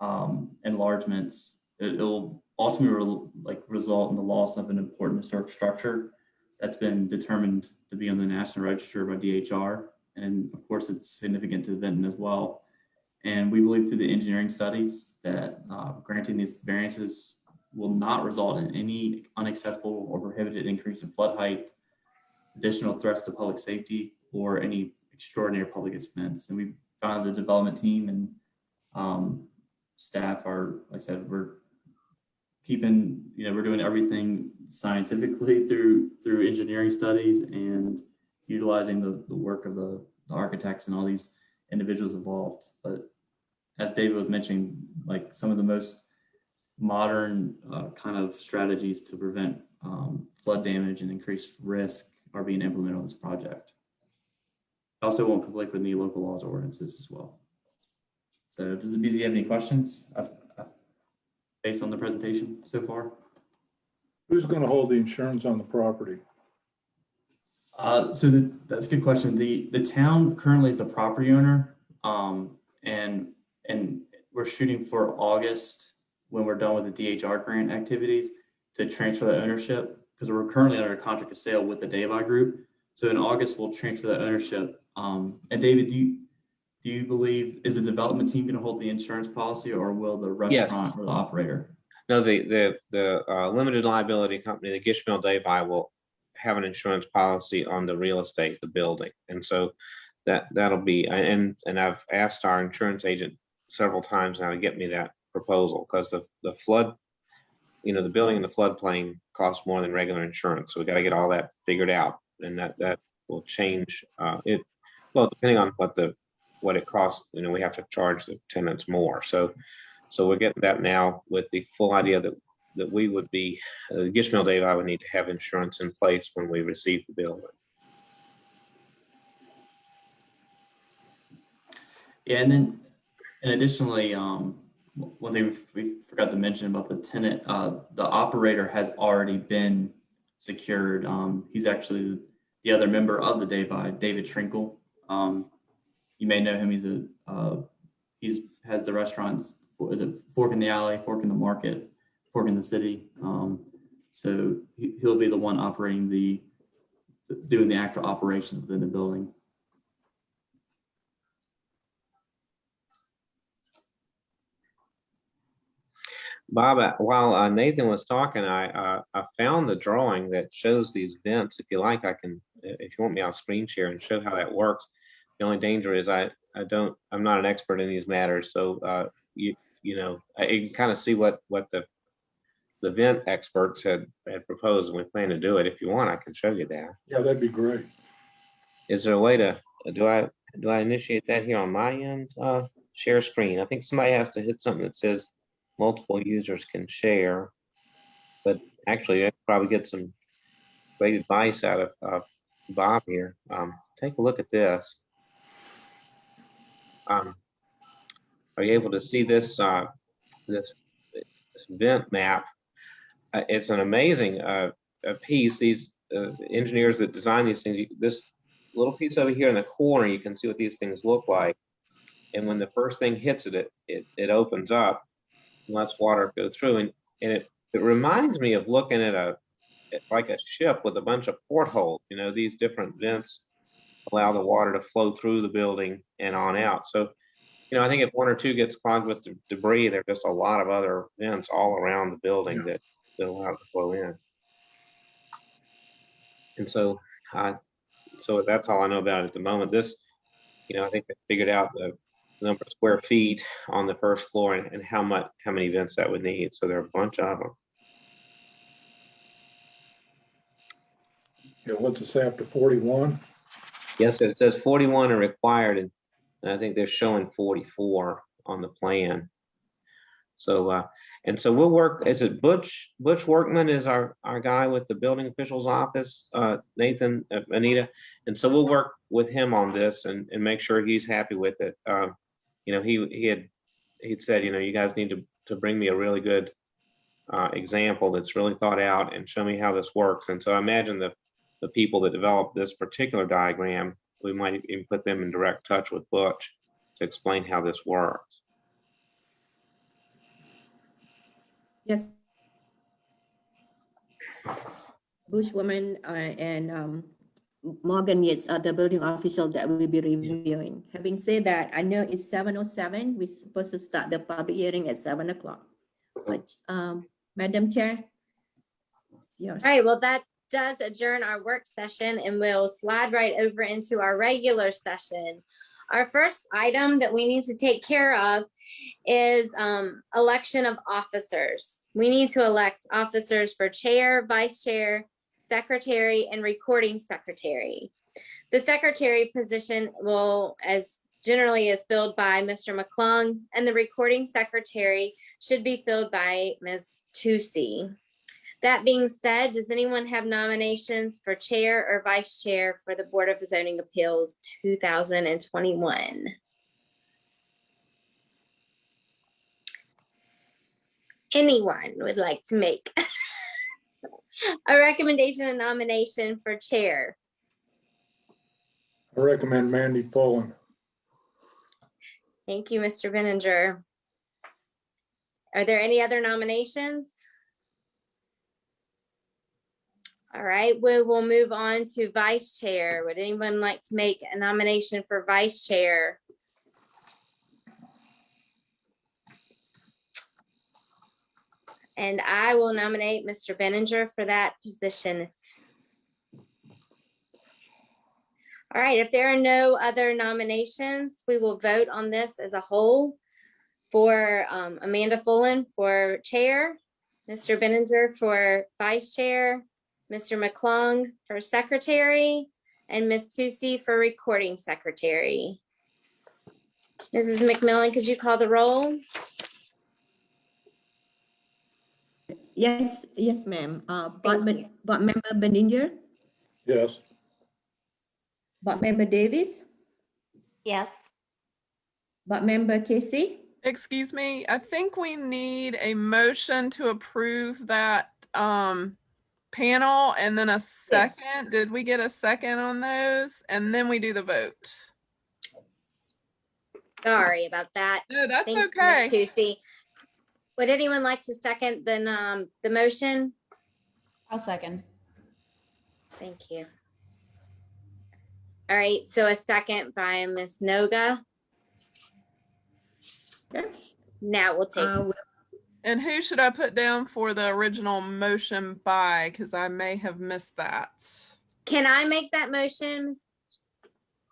and enlargements, it'll ultimately result in the loss of an important historic structure that's been determined to be on the National Register by DHR. And of course, it's significant to Benton as well. And we believe through the engineering studies that granting these variances will not result in any unacceptable or prohibited increase in flood height, additional threats to public safety, or any extraordinary public expense. And we found the development team and staff are, like I said, we're doing everything scientifically through engineering studies and utilizing the work of the architects and all these individuals involved. But as David was mentioning, like some of the most modern kind of strategies to prevent flood damage and increased risk are being implemented on this project. It also won't conflict with any local laws or ordinances as well. So does the BZ have any questions based on the presentation so far? Who's going to hold the insurance on the property? That's a good question. The town currently is the property owner, and we're shooting for August when we're done with the DHR grant activities to transfer the ownership, because we're currently under a contract of sale with the Davi Group. So in August we'll transfer the ownership. And David, do you believe, is the development team going to hold the insurance policy, or will the restaurant or the operator? No, the limited liability company, the Gishmill Davi, will have an insurance policy on the real estate, the building. And so that'll be, and I've asked our insurance agent several times now to get me that proposal, because the flood, the building in the floodplain costs more than regular insurance. So we got to get all that figured out, and that will change it. Well, depending on what it costs, we have to charge the tenants more. So we're getting that now with the full idea that we would be, Gishmill Davi would need to have insurance in place when we receive the building. Yeah, and additionally, one thing we forgot to mention about the tenant, the operator has already been secured. He's actually the other member of the Davi, David Trinkle. You may know him. He's has the restaurants. Is it Fork in the Alley, Fork in the Market, Fork in the City? So he'll be the one operating doing the actual operations within the building. Bob, while Nathan was talking, I found the drawing that shows these vents. If you like, I can, if you want me, I'll screen share and show how that works. The only danger is I'm not an expert in these matters. So you can kind of see what the vent experts had proposed, and we plan to do it. If you want, I can show you that. Yeah, that'd be great. Is there a way to, do I initiate that here on my end? Share screen. I think somebody has to hit something that says multiple users can share, but actually I probably get some great advice out of Bob here. Take a look at this. Are you able to see this this vent map? It's an amazing piece. These engineers that design these things, this little piece over here in the corner, you can see what these things look like. And when the first thing hits it opens up and lets water go through. And it reminds me of looking at like a ship with a bunch of portholes. These different vents allow the water to flow through the building and on out. So, I think if one or two gets clogged with debris, there's just a lot of other vents all around the building that allow it to flow in. And so that's all I know about it at the moment. This, I think they figured out the number of square feet on the first floor and how many vents that would need. So there are a bunch of them. Yeah, what's it say after 41? Yes, it says 41 are required, and I think they're showing 44 on the plan. So and so we'll work. Is it Butch Workman is our guy with the building official's office, Nathan, Anita, and so we'll work with him on this and make sure he's happy with it. He'd said, you guys need to bring me a really good example that's really thought out and show me how this works. And so I imagine the people that developed this particular diagram, we might even put them in direct touch with Butch to explain how this works. Yes. Bushwoman and Morgan Yates are the building official that will be reviewing. Having said that, I know it's 7:07. We're supposed to start the public hearing at 7 o'clock. But Madam Chair, it's yours. All right, well, that does adjourn our work session, and we'll slide right over into our regular session. Our first item that we need to take care of is election of officers. We need to elect officers for chair, vice chair, secretary, and recording secretary. The secretary position will, as generally, is filled by Mr. McClung, and the recording secretary should be filled by Ms. Tusi. That being said, does anyone have nominations for chair or vice chair for the Board of Zoning Appeals 2021? anyone would like to make a recommendation and nomination for chair? I recommend Mandy Follen. Thank you, Mr. Benninger. Are there any other nominations? All right, we will move on to vice chair. Would anyone like to make a nomination for vice chair? And I will nominate Mr. Benninger for that position. All right, if there are no other nominations, we will vote on this as a whole for Amanda Fullen for chair, Mr. Benninger for vice chair, Mr. McClung for secretary, and Ms. Tucci for recording secretary. Mrs. McMillan, could you call the roll? Yes, yes, ma'am. Thank you. Board Member Benninger, Yes. Board Member Davis, Yes. Board Member Casey. Excuse me, I think we need a motion to approve that panel and then a second. Did we get a second on those? And then we do the vote. Sorry about that. No, that's Thank you, okay. Ms. Tucci. Would anyone like to second the motion? I'll second. Thank you. All right, so a second by Ms. Noga. Okay. Now we'll take, And who should I put down for the original motion by? Because I may have missed that. can I make that motion?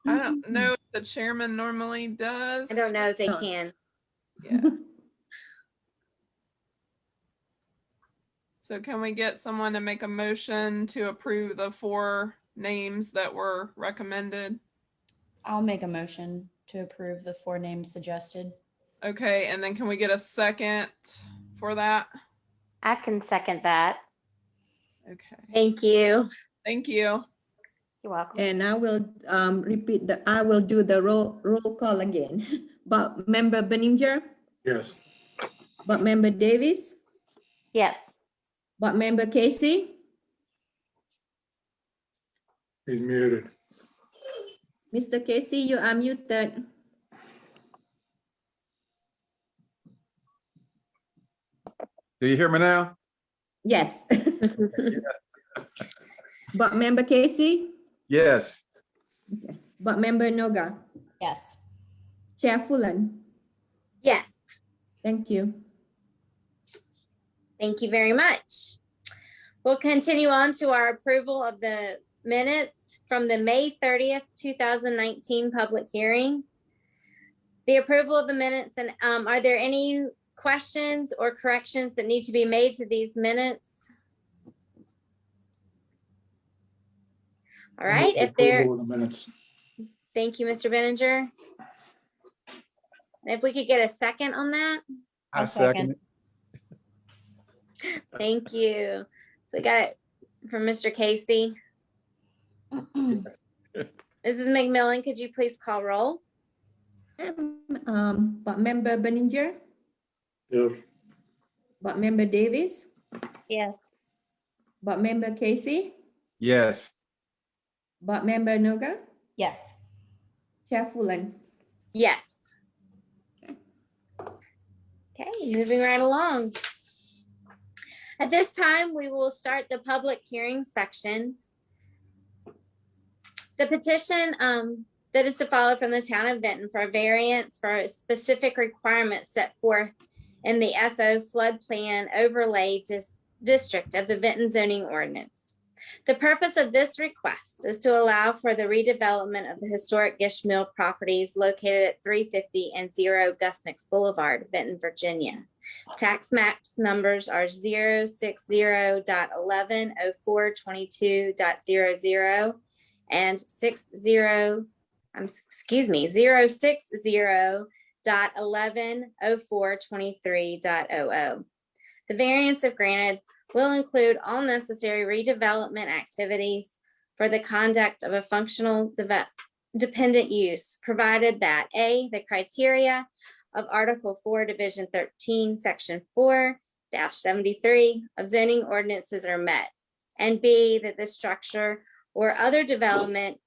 I don't know if the chairman normally does. I don't know if they No. can. Yeah. So can we get someone to make a motion to approve the 4 names that were recommended? I'll make a motion to approve the 4 names suggested. Okay, and then can we get a second for that? I can second that. Okay, Thank you. thank you. You're welcome. And I will I will do the roll call again. Board Member Benninger, Yes. Board Member Davis, Yes. Board Member Casey, He's muted. Mr. Casey, you are muted. Do you hear me now? Yes. Board Member Casey, Yes. Board Member Noga, Yes. Chair Fullen. Yes, Thank you. thank you very much. We'll continue on to our approval of the minutes from the May 30th, 2019 public hearing. The approval of the minutes, and are there any questions or corrections that need to be made to these minutes? All right, if there, Approval of the minutes. thank you, Mr. Benninger. If we could get a second on that, I I'll second it. thank you. So we got it from Mr. Casey. Mrs. McMillan, could you please call roll? Board Member Benninger, Yes. Board Member Davis, Yes. Board Member Casey, Yes. Board Member Noga, Yes. Chair Fullen. Yes. Okay, moving right along. At this time, we will start the public hearing section. The petition that is to follow from the town of Benton for a variance for a specific requirement set forth in the FO flood plan overlay district of the Benton zoning ordinance. The purpose of this request is to allow for the redevelopment of the historic Gish Mill properties located at 350 and 0 Gusnick's Boulevard, Benton, Virginia. Tax maps numbers are 060.110422.00 and 060.110423.00. The variance, if granted, will include all necessary redevelopment activities for the conduct of a functional dependent use, provided that A, the criteria of Article 4, Division 13, Section 4, 73 of zoning ordinances are met. And B, that the structure or other development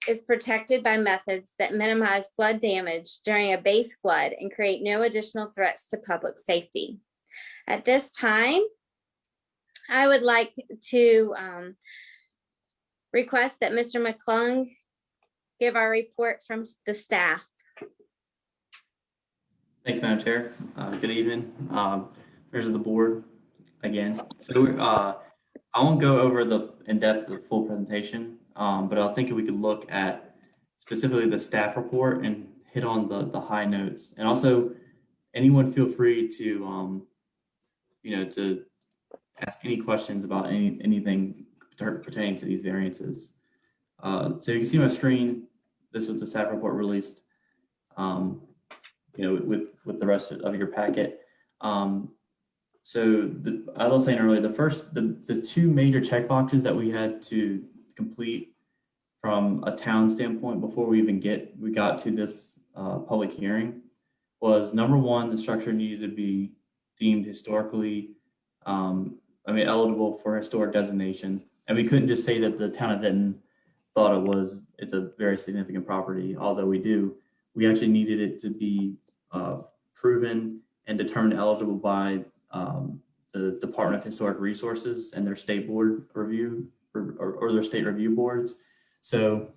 is protected by methods that minimize flood damage during a base flood and create no additional threats to public safety. At this time, I would like to request that Mr. McClung give our report from the staff. Thanks, Madam Chair. Good evening. Members of the board again. So I won't go over in depth the full presentation, but I was thinking we could look at specifically the staff report and hit on the high notes. And also, anyone feel free to to ask any questions about anything pertaining to these variances. So you can see my screen. This was the staff report released. With the rest of your packet. So as I was saying earlier, the two major checkboxes that we had to complete from a town standpoint before we got to this public hearing was, number one, the structure needed to be deemed historically, eligible for historic designation. And we couldn't just say that the town of Vinton thought it's a very significant property, although we do. We actually needed it to be proven and determined eligible by the Department of Historic Resources and their state board review or their state review boards. So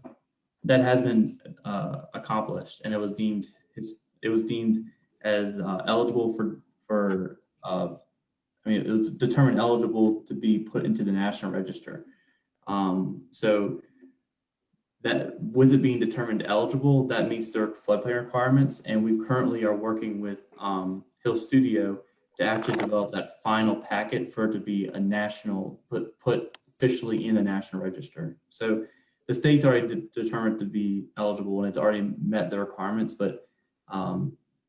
that has been accomplished, and it was deemed as eligible it was determined eligible to be put into the National Register. So that with it being determined eligible, that meets their floodplain requirements. And we currently are working with Hill Studio to actually develop that final packet for it to be a national, put officially in the National Register. So the state's already determined to be eligible and it's already met the requirements, but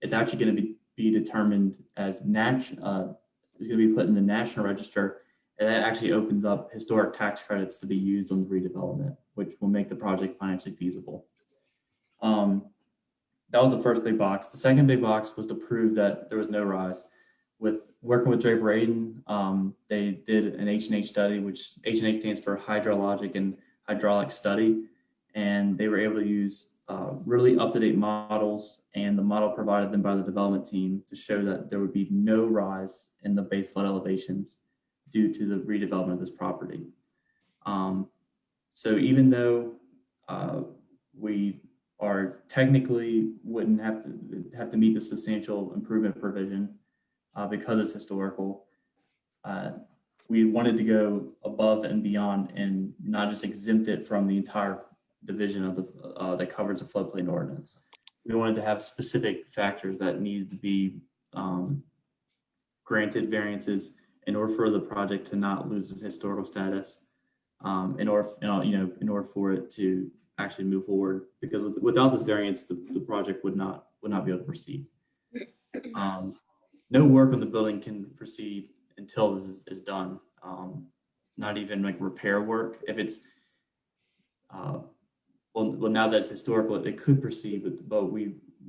it's actually going to be determined as is going to be put in the National Register. And that actually opens up historic tax credits to be used on the redevelopment, which will make the project financially feasible. That was the first big box. The second big box was to prove that there was no rise. With working with Draper Aiden, they did an H&H study, which H&H stands for hydrologic and hydraulic study. And they were able to use really up-to-date models and the model provided them by the development team to show that there would be no rise in the base flood elevations due to the redevelopment of this property. So even though we are technically wouldn't have to meet the substantial improvement provision because it's historical, we wanted to go above and beyond and not just exempt it from the entire division of the that covers the floodplain ordinance. We wanted to have specific factors that needed to be granted variances in order for the project to not lose its historical status, in order for it to actually move forward. Because without this variance, the project would not be able to proceed. No work on the building can proceed until this is done. Not even like repair work. If it's well, now that it's historical, it could proceed, but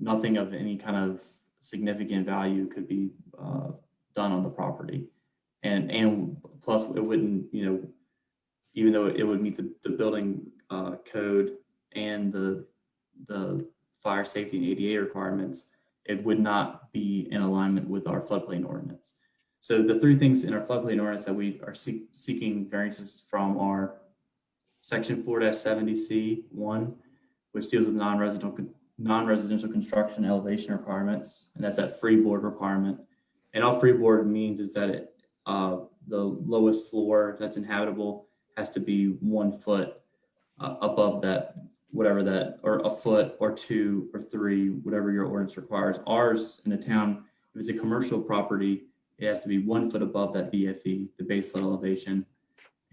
nothing of any kind of significant value could be done on the property. And plus it wouldn't, even though it would meet the building code and the fire safety and ADA requirements, it would not be in alignment with our floodplain ordinance. So the three things in our floodplain ordinance that we are seeking variances from are Section 4-70C1, which deals with non-residential construction elevation requirements, and that's that freeboard requirement. And all freeboard means is that the lowest floor that's inhabitable has to be 1 foot above that, whatever that, or a foot or 2 or 3, whatever your ordinance requires. Ours in the town, if it's a commercial property, it has to be 1 foot above that BFE, the base flood elevation,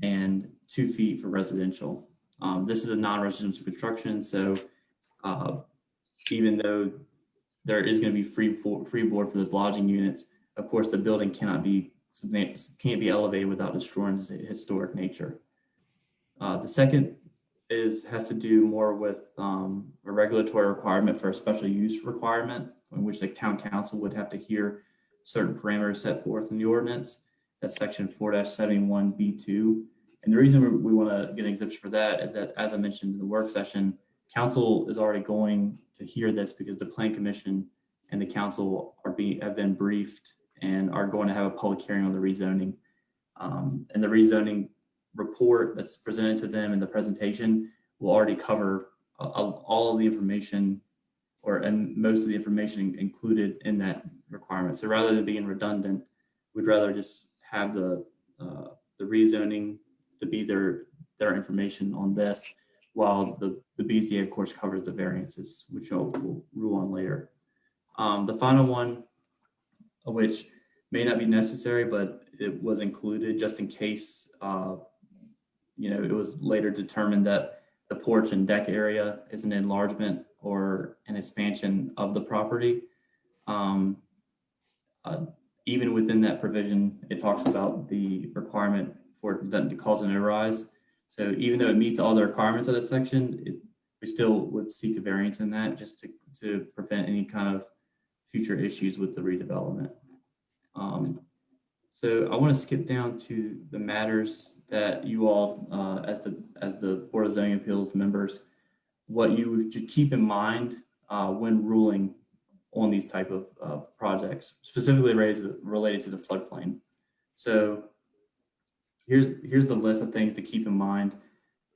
and 2 feet for residential. This is a non-residential construction, so even though there is going to be freeboard for those lodging units, of course the building can't be elevated without destroying its historic nature. The second has to do more with a regulatory requirement for a special use requirement, in which the town council would have to hear certain parameters set forth in the ordinance. That's section 4-71B2. And the reason we want to get an exemption for that is that, as I mentioned in the work session, council is already going to hear this because the plan commission and the council have been briefed and are going to have a public hearing on the rezoning. And the rezoning report that's presented to them in the presentation will already cover all of the information and most of the information included in that requirement. So rather than being redundant, we'd rather just have the rezoning to be their information on this, while the BZA of course covers the variances, which we'll rule on later. The final one, which may not be necessary, but it was included just in case, it was later determined that the porch and deck area is an enlargement or an expansion of the property. Even within that provision, it talks about the requirement for it to cause an overrise. So even though it meets all the requirements of that section, we still would seek a variance in that just to prevent any kind of future issues with the redevelopment. So I want to skip down to the matters that you all, as the Board of Zoning Appeals members, what you should keep in mind when ruling on these type of projects, specifically related to the floodplain. So here's the list of things to keep in mind.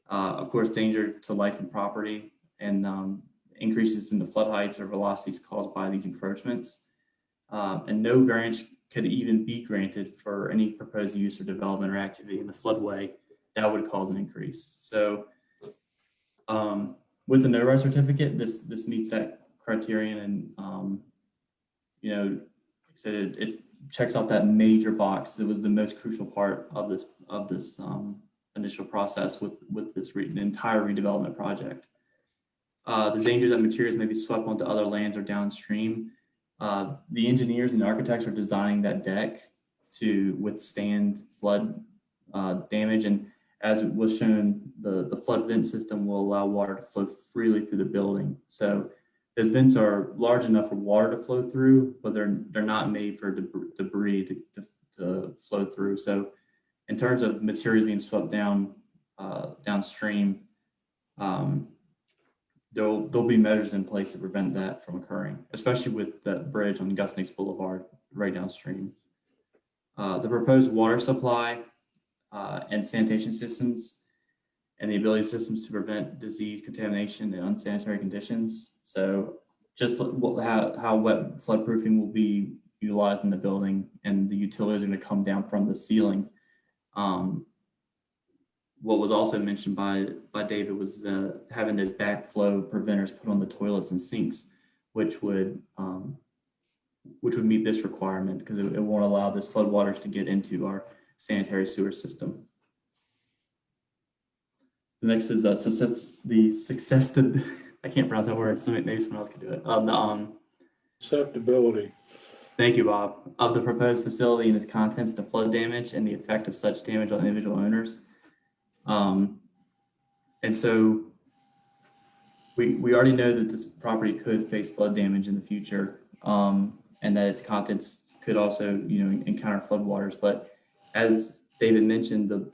Of course, danger to life and property, and increases in the flood heights or velocities caused by these encroachments. And no variance could even be granted for any proposed use or development or activity in the floodway that would cause an increase. So with the no rise certificate, this meets that criterion, and like I said, it checks off that major box. It was the most crucial part of this initial process with the entire redevelopment project. The danger that materials may be swept onto other lands or downstream. The engineers and the architects are designing that deck to withstand flood damage, and as it was shown, the flood vent system will allow water to flow freely through the building. So those vents are large enough for water to flow through, but they're not made for debris to flow through. So in terms of materials being swept downstream, there'll be measures in place to prevent that from occurring, especially with that bridge on Gus Nix Boulevard right downstream. The proposed water supply and sanitation systems and the ability systems to prevent disease, contamination, and unsanitary conditions. So just how wet floodproofing will be utilized in the building, and the utilities are going to come down from the ceiling. What was also mentioned by David was having those backflow preventers put on the toilets and sinks, which would meet this requirement because it won't allow this floodwaters to get into our sanitary sewer system. The next is I can't pronounce that word, so maybe someone else can do it. Susceptibility. Thank you, Bob. Of the proposed facility and its contents to flood damage and the effect of such damage on individual owners. And so we already know that this property could face flood damage in the future, and that its contents could also, encounter floodwaters. But as David mentioned, the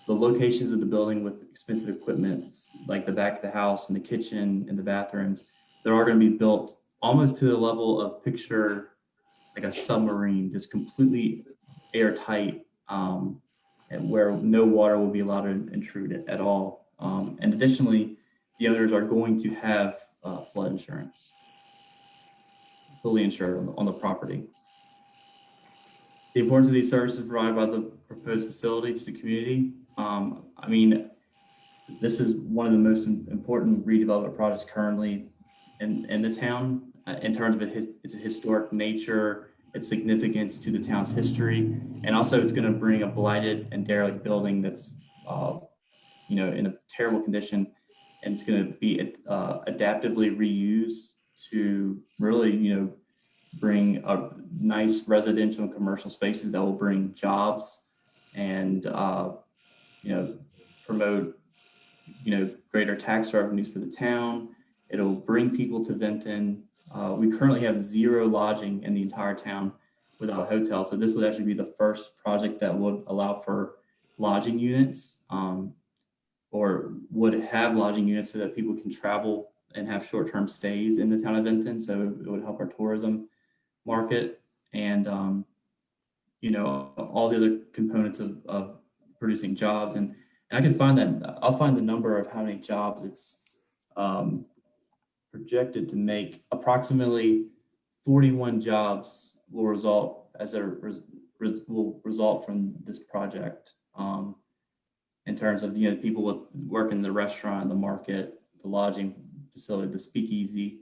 locations of the building with expensive equipment, like the back of the house and the kitchen and the bathrooms, they're all going to be built almost to the level of picture like a submarine, just completely airtight, and where no water will be allowed to intrude at all. And additionally, the owners are going to have flood insurance, fully insured on the property. The importance of these services provided by the proposed facility to the community. This is one of the most important redevelopment projects currently in the town in terms of its historic nature, its significance to the town's history, and also it's going to bring a blighted and derelict building that's in a terrible condition, and it's going to be adaptively reused to really bring a nice residential and commercial spaces that will bring jobs and promote greater tax revenues for the town. It'll bring people to Vinton. We currently have 0 lodging in the entire town, without a hotel. So this would actually be the first project that would allow for lodging units, or would have lodging units so that people can travel and have short-term stays in the town of Benton. So it would help our tourism market and, you know, all the other components of producing jobs. And I can find that, I'll find the number of how many jobs it's projected to make. Approximately 41 jobs will result will result from this project. In terms of, you know, people with work in the restaurant, the market, the lodging facility, the speakeasy,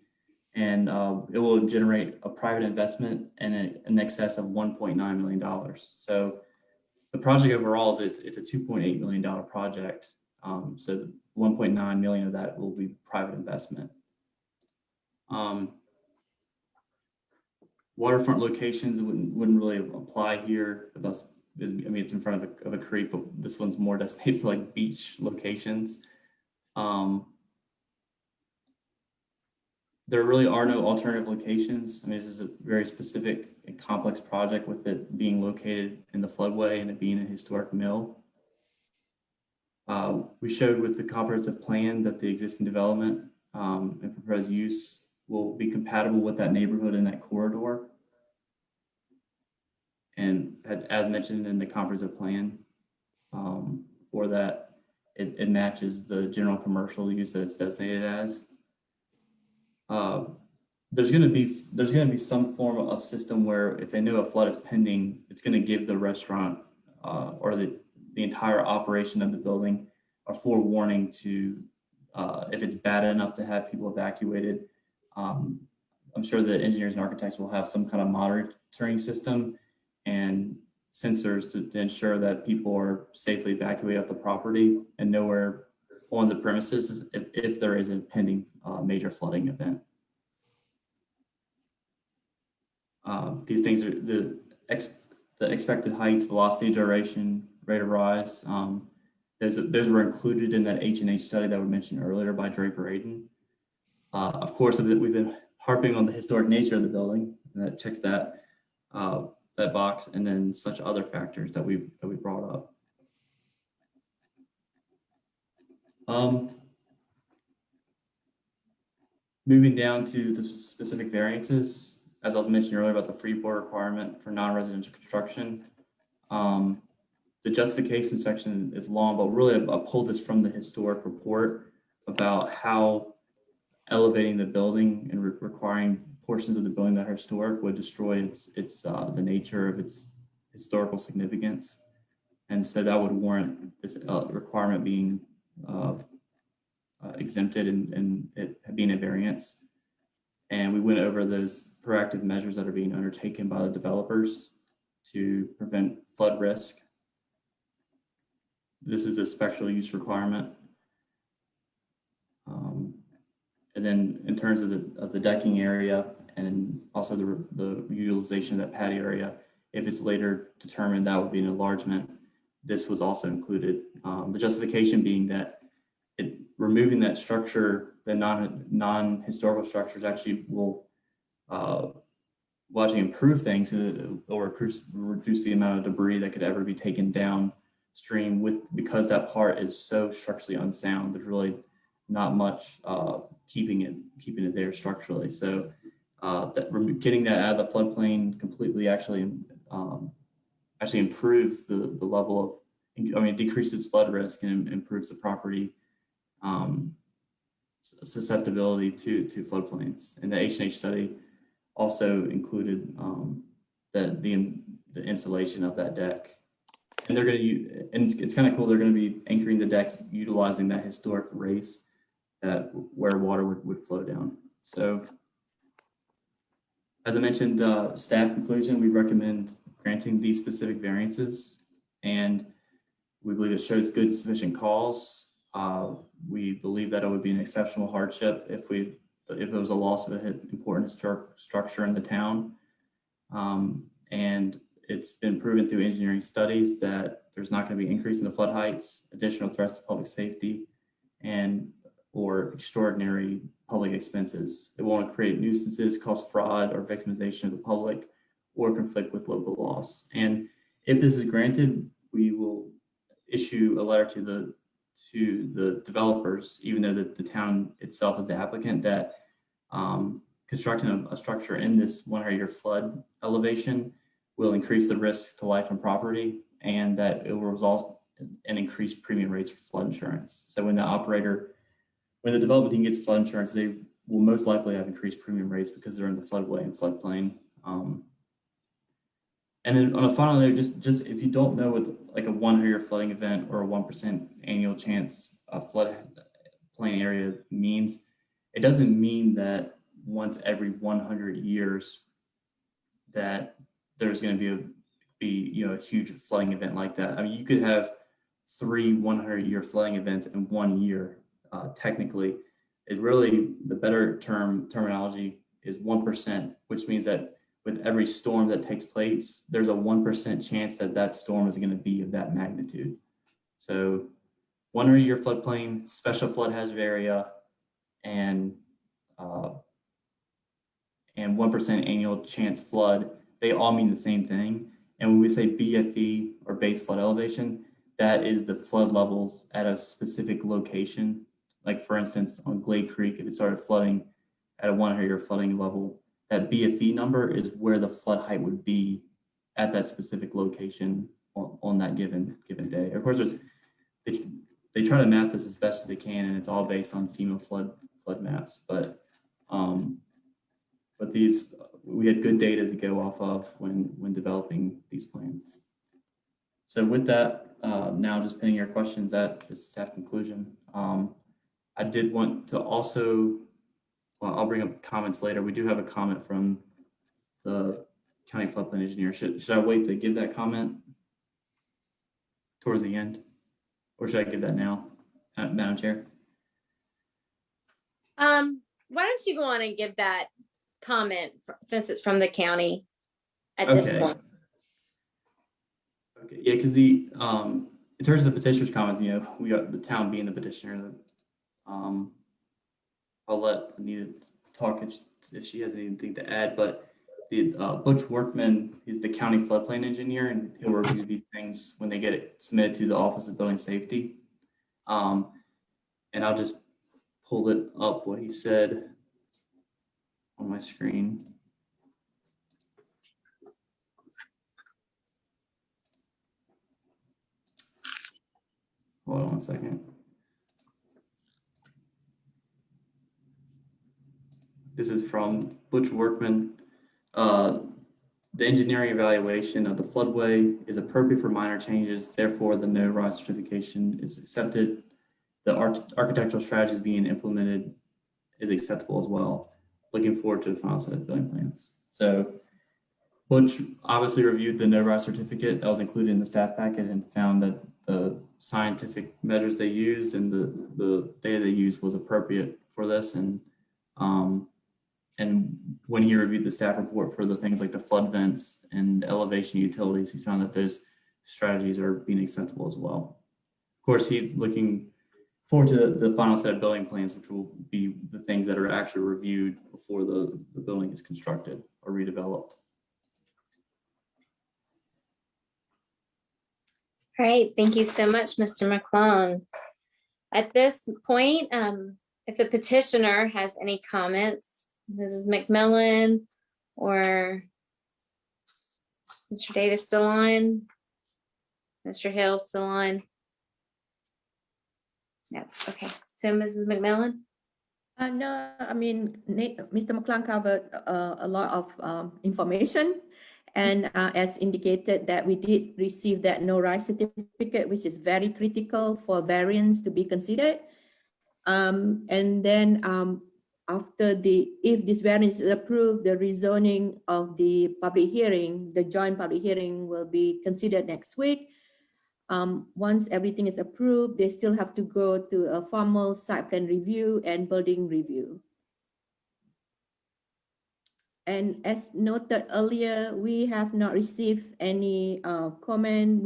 and it will generate a private investment in excess of $1.9 million. So the project overall is it's a $2.8 million project. So 1.9 million of that will be private investment. Waterfront locations wouldn't really apply here. I mean, it's in front of a creek, but this one's more designated for like beach locations. There really are no alternative locations. I mean, this is a very specific and complex project with it being located in the floodway and it being a historic mill. We showed with the comprehensive plan that the existing development and proposed use will be compatible with that neighborhood and that corridor. And as mentioned in the comprehensive plan, for that, it matches the general commercial use that it's designated as. There's going to be some form of system where if they know a flood is pending, it's going to give the restaurant or the entire operation of the building a forewarning to if it's bad enough to have people evacuated. I'm sure that engineers and architects will have some kind of monitoring system and sensors to ensure that people are safely evacuated off the property and nowhere on the premises if there is a pending major flooding event. These things are the expected heights, velocity, duration, rate of rise. Those were included in that H&H study that we mentioned earlier by Draper Aiden. Of course, we've been harping on the historic nature of the building, and that checks that box, and then such other factors that we brought up. Moving down to the specific variances, as I was mentioning earlier about the Freeport requirement for non-residential construction. The justification section is long, but really I pulled this from the historic report about how elevating the building and requiring portions of the building that are historic would destroy the nature of its historical significance. And so that would warrant this requirement being exempted and it being a variance. And we went over those proactive measures that are being undertaken by the developers to prevent flood risk. This is a special use requirement. And then in terms of the decking area and also the utilization of that patio area, if it's later determined that would be an enlargement, this was also included. The justification being that removing that structure, the non-historical structures actually will actually improve things or reduce the amount of debris that could ever be taken downstream because that part is so structurally unsound. There's really not much keeping it there structurally. So getting that out of the floodplain completely actually improves the level of, it decreases flood risk and improves the property susceptibility to floodplains. And the H&H study also included the insulation of that deck. And they're going to and it's kind of cool. They're going to be anchoring the deck utilizing that historic race where water would flow down. So as I mentioned, staff conclusion, we recommend granting these specific variances, and we believe it shows good and sufficient cause. We believe that it would be an exceptional hardship if there was a loss of an important historic structure in the town. And it's been proven through engineering studies that there's not going to be increase in the flood heights, additional threats to public safety, or extraordinary public expenses. It won't create nuisances, cause fraud, or victimization of the public, or conflict with local laws. And if this is granted, we will issue a letter to the developers, even though the town itself is the applicant, that constructing a structure in this 100-year flood elevation will increase the risk to life and property, and that it will result in increased premium rates for flood insurance. So when the development team gets flood insurance, they will most likely have increased premium rates because they're in the floodway and floodplain. And then on a final note, just if you don't know what like a 100-year flooding event or a 1% annual chance of flood plain area means, it doesn't mean that once every 100 years that there's going to be a huge flooding event like that. I mean, you could have 3 100-year flooding events in 1 year. Technically, it really, the better terminology is 1%, which means that with every storm that takes place, there's a 1% chance that that storm is going to be of that magnitude. So 100-year floodplain, special flood hazard area, and 1% annual chance flood, they all mean the same thing. And when we say BFE or base flood elevation, that is the flood levels at a specific location. Like for instance, on Glade Creek, if it started flooding at a 100-year flooding level, that BFE number is where the flood height would be at that specific location on that given day. Of course, they try to map this as best as they can, and it's all based on FEMA flood maps. But these, we had good data to go off of when developing these plans. So with that, now just pinning your questions at the staff conclusion. I did want to also, well, I'll bring up the comments later. We do have a comment from the county floodplain engineer. Should I wait to give that comment towards the end, or should I give that now, Madam Chair? Why don't you go on and give that comment since it's from the county at this Okay. point? Okay, yeah, because the in terms of the petitioner's comments, we got the town being the petitioner. I'll let Anita talk if she has anything to add, but the Butch Workman is the county floodplain engineer, and he'll review these things when they get it submitted to the Office of Building Safety. And I'll just pull it up what he said on my screen. Hold on one second. This is from Butch Workman. The engineering evaluation of the floodway is appropriate for minor changes. Therefore, the no rise certification is accepted. The architectural strategies being implemented is acceptable as well. Looking forward to the final set of building plans. So Butch obviously reviewed the no rise certificate that was included in the staff packet and found that the scientific measures they used and the data they used was appropriate for this. And when he reviewed the staff report for the things like the flood vents and elevation utilities, he found that those strategies are being acceptable as well. Of course, he's looking forward to the final set of building plans, which will be the things that are actually reviewed before the building is constructed or redeveloped. All right, thank you so much, Mr. McClung. At this point, if the petitioner has any comments, Mrs. McMillan or Mr. Davis still on? Mr. Hill still on? No, okay. So Mrs. McMillan? No, I mean, Mr. McClung covered a lot of information. And as indicated that we did receive that no rise certificate, which is very critical for variance to be considered. And then after if this variance is approved, the rezoning of the public hearing, the joint public hearing will be considered next week. Once everything is approved, they still have to go to a formal site plan review and building review. And as noted earlier, we have not received any comment.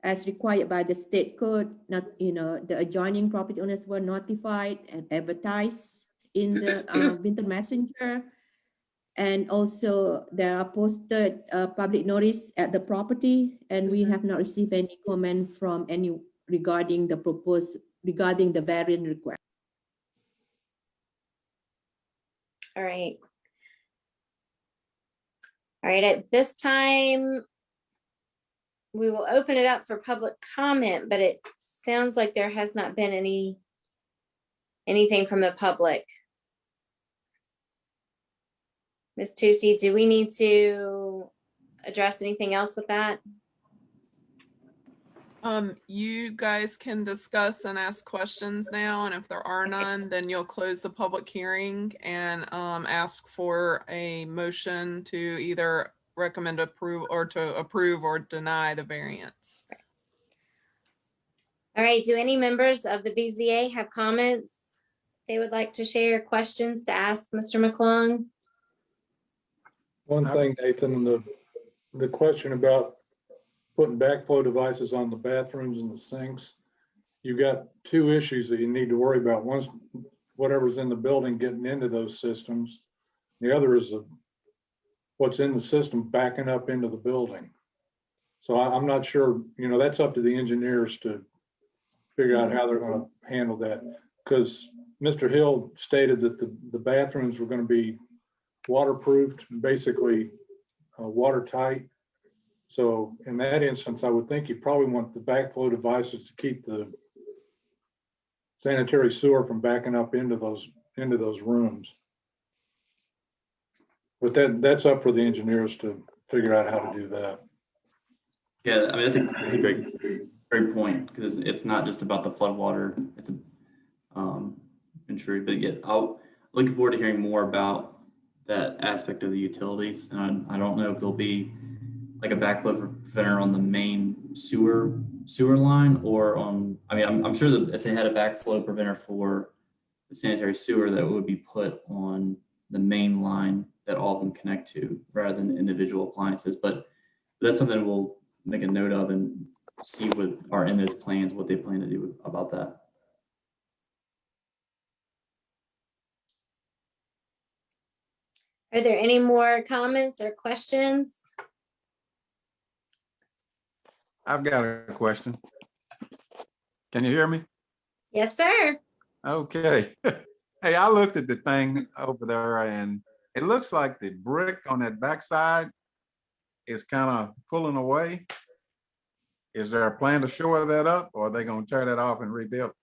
As required by the state code, the adjoining property owners were notified and advertised in the Winter Messenger. And also there are posted public notice at the property, and we have not received any comment from any regarding the variant request. All right. All right, at this time, we will open it up for public comment, but it sounds like there has not been anything from the public. Ms. Tusi, do we need to address anything else with that? You guys can discuss and ask questions now, and if there are none, then you'll close the public hearing and ask for a motion to either recommend approve or deny the variance. All right, do any members of the BZA have comments they would like to share, questions to ask Mr. McClung? One thing, Nathan, the question about putting backflow devices on the bathrooms and the sinks, you got two issues that you need to worry about. One's whatever's in the building getting into those systems. The other is what's in the system backing up into the building. So I'm not sure, that's up to the engineers to figure out how they're going to handle that. Because Mr. Hill stated that the bathrooms were going to be waterproofed, basically watertight. So in that instance, I would think you probably want the backflow devices to keep the sanitary sewer from backing up into those rooms. But that's up for the engineers to figure out how to do that. Yeah, I mean, that's a great point, because it's not just about the floodwater, it's intrude, but yet looking forward to hearing more about that aspect of the utilities. And I don't know if there'll be like a backflow preventer on the main sewer line or on, I'm sure that if they had a backflow preventer for the sanitary sewer, that would be put on the main line that all of them connect to rather than individual appliances. But that's something we'll make a note of and see what are in those plans, what they plan to do about that. Are there any more comments or questions? I've got a question. Can you hear me? Yes, sir. Okay. Hey, I looked at the thing over there and it looks like the brick on that backside is kind of pulling away. Is there a plan to shore that up, or are they going to tear that off and rebuild?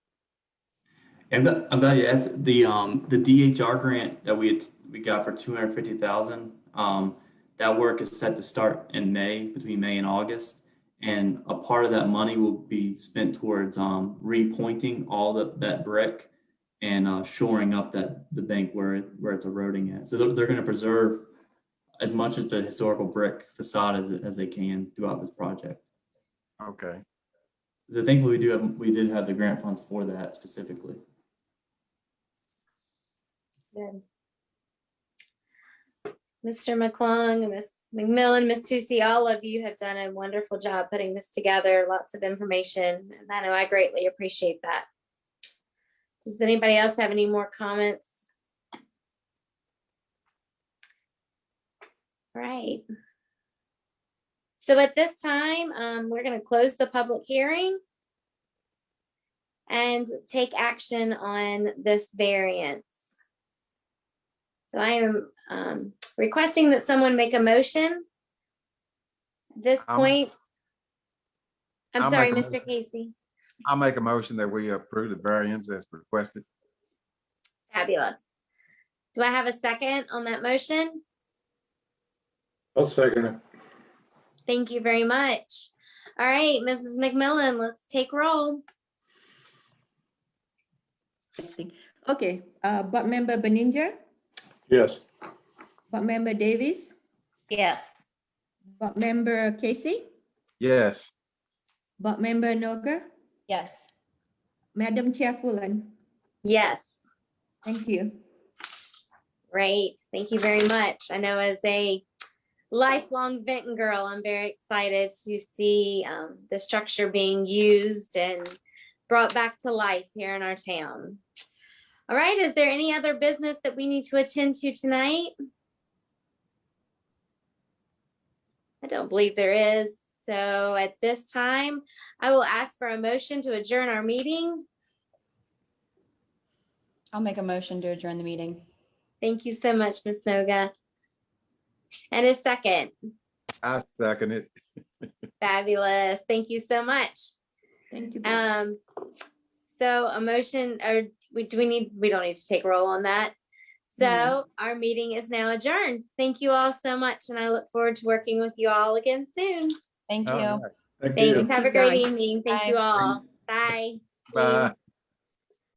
And I'm glad you asked. The DHR grant that we got for $250,000. That work is set to start in May, between May and August, and a part of that money will be spent towards repointing all that brick and shoring up the bank where it's eroding at. So they're going to preserve as much as the historical brick facade as they can throughout this project. Okay. So thankfully we did have the grant funds for that specifically. Good. Mr. McClung, Ms. McMillan, Ms. Tusi, all of you have done a wonderful job putting this together, lots of information, and I know I greatly appreciate that. Does anybody else have any more comments? All right. So at this time, we're going to close the public hearing and take action on this variance. So I am requesting that someone make a motion. At this point, I'm I'll sorry, make a Mr. Casey. I'll make a motion that we approve the variance as requested. Fabulous. Do I have a second on that motion? I'll second it. Thank you very much. All right, Mrs. McMillan, let's take roll. Okay, Board Member Benninger, Yes. Board Member Davis, Yes. Board Member Casey, Yes. Board Member Noga, Yes. Madam Chair Fullan. Yes. Thank you. Great. Thank you very much. I know as a lifelong Vinton girl, I'm very excited to see the structure being used and brought back to life here in our town. All right, is there any other business that we need to attend to tonight? I don't believe there is. So at this time, I will ask for a motion to adjourn our meeting. I'll make a motion to adjourn the meeting. Thank you so much, Ms. Noga. And a second. I second it. Fabulous. Thank you so much. Thank you. guys. So a motion, or we don't need to take roll on that. So our meeting is now adjourned. Thank you all so much, and I look forward to working with you all again soon. Thank you. All right. Thank Thanks. you. Have a you, great guys. evening. Thank you Bye. all. Bye. Bye.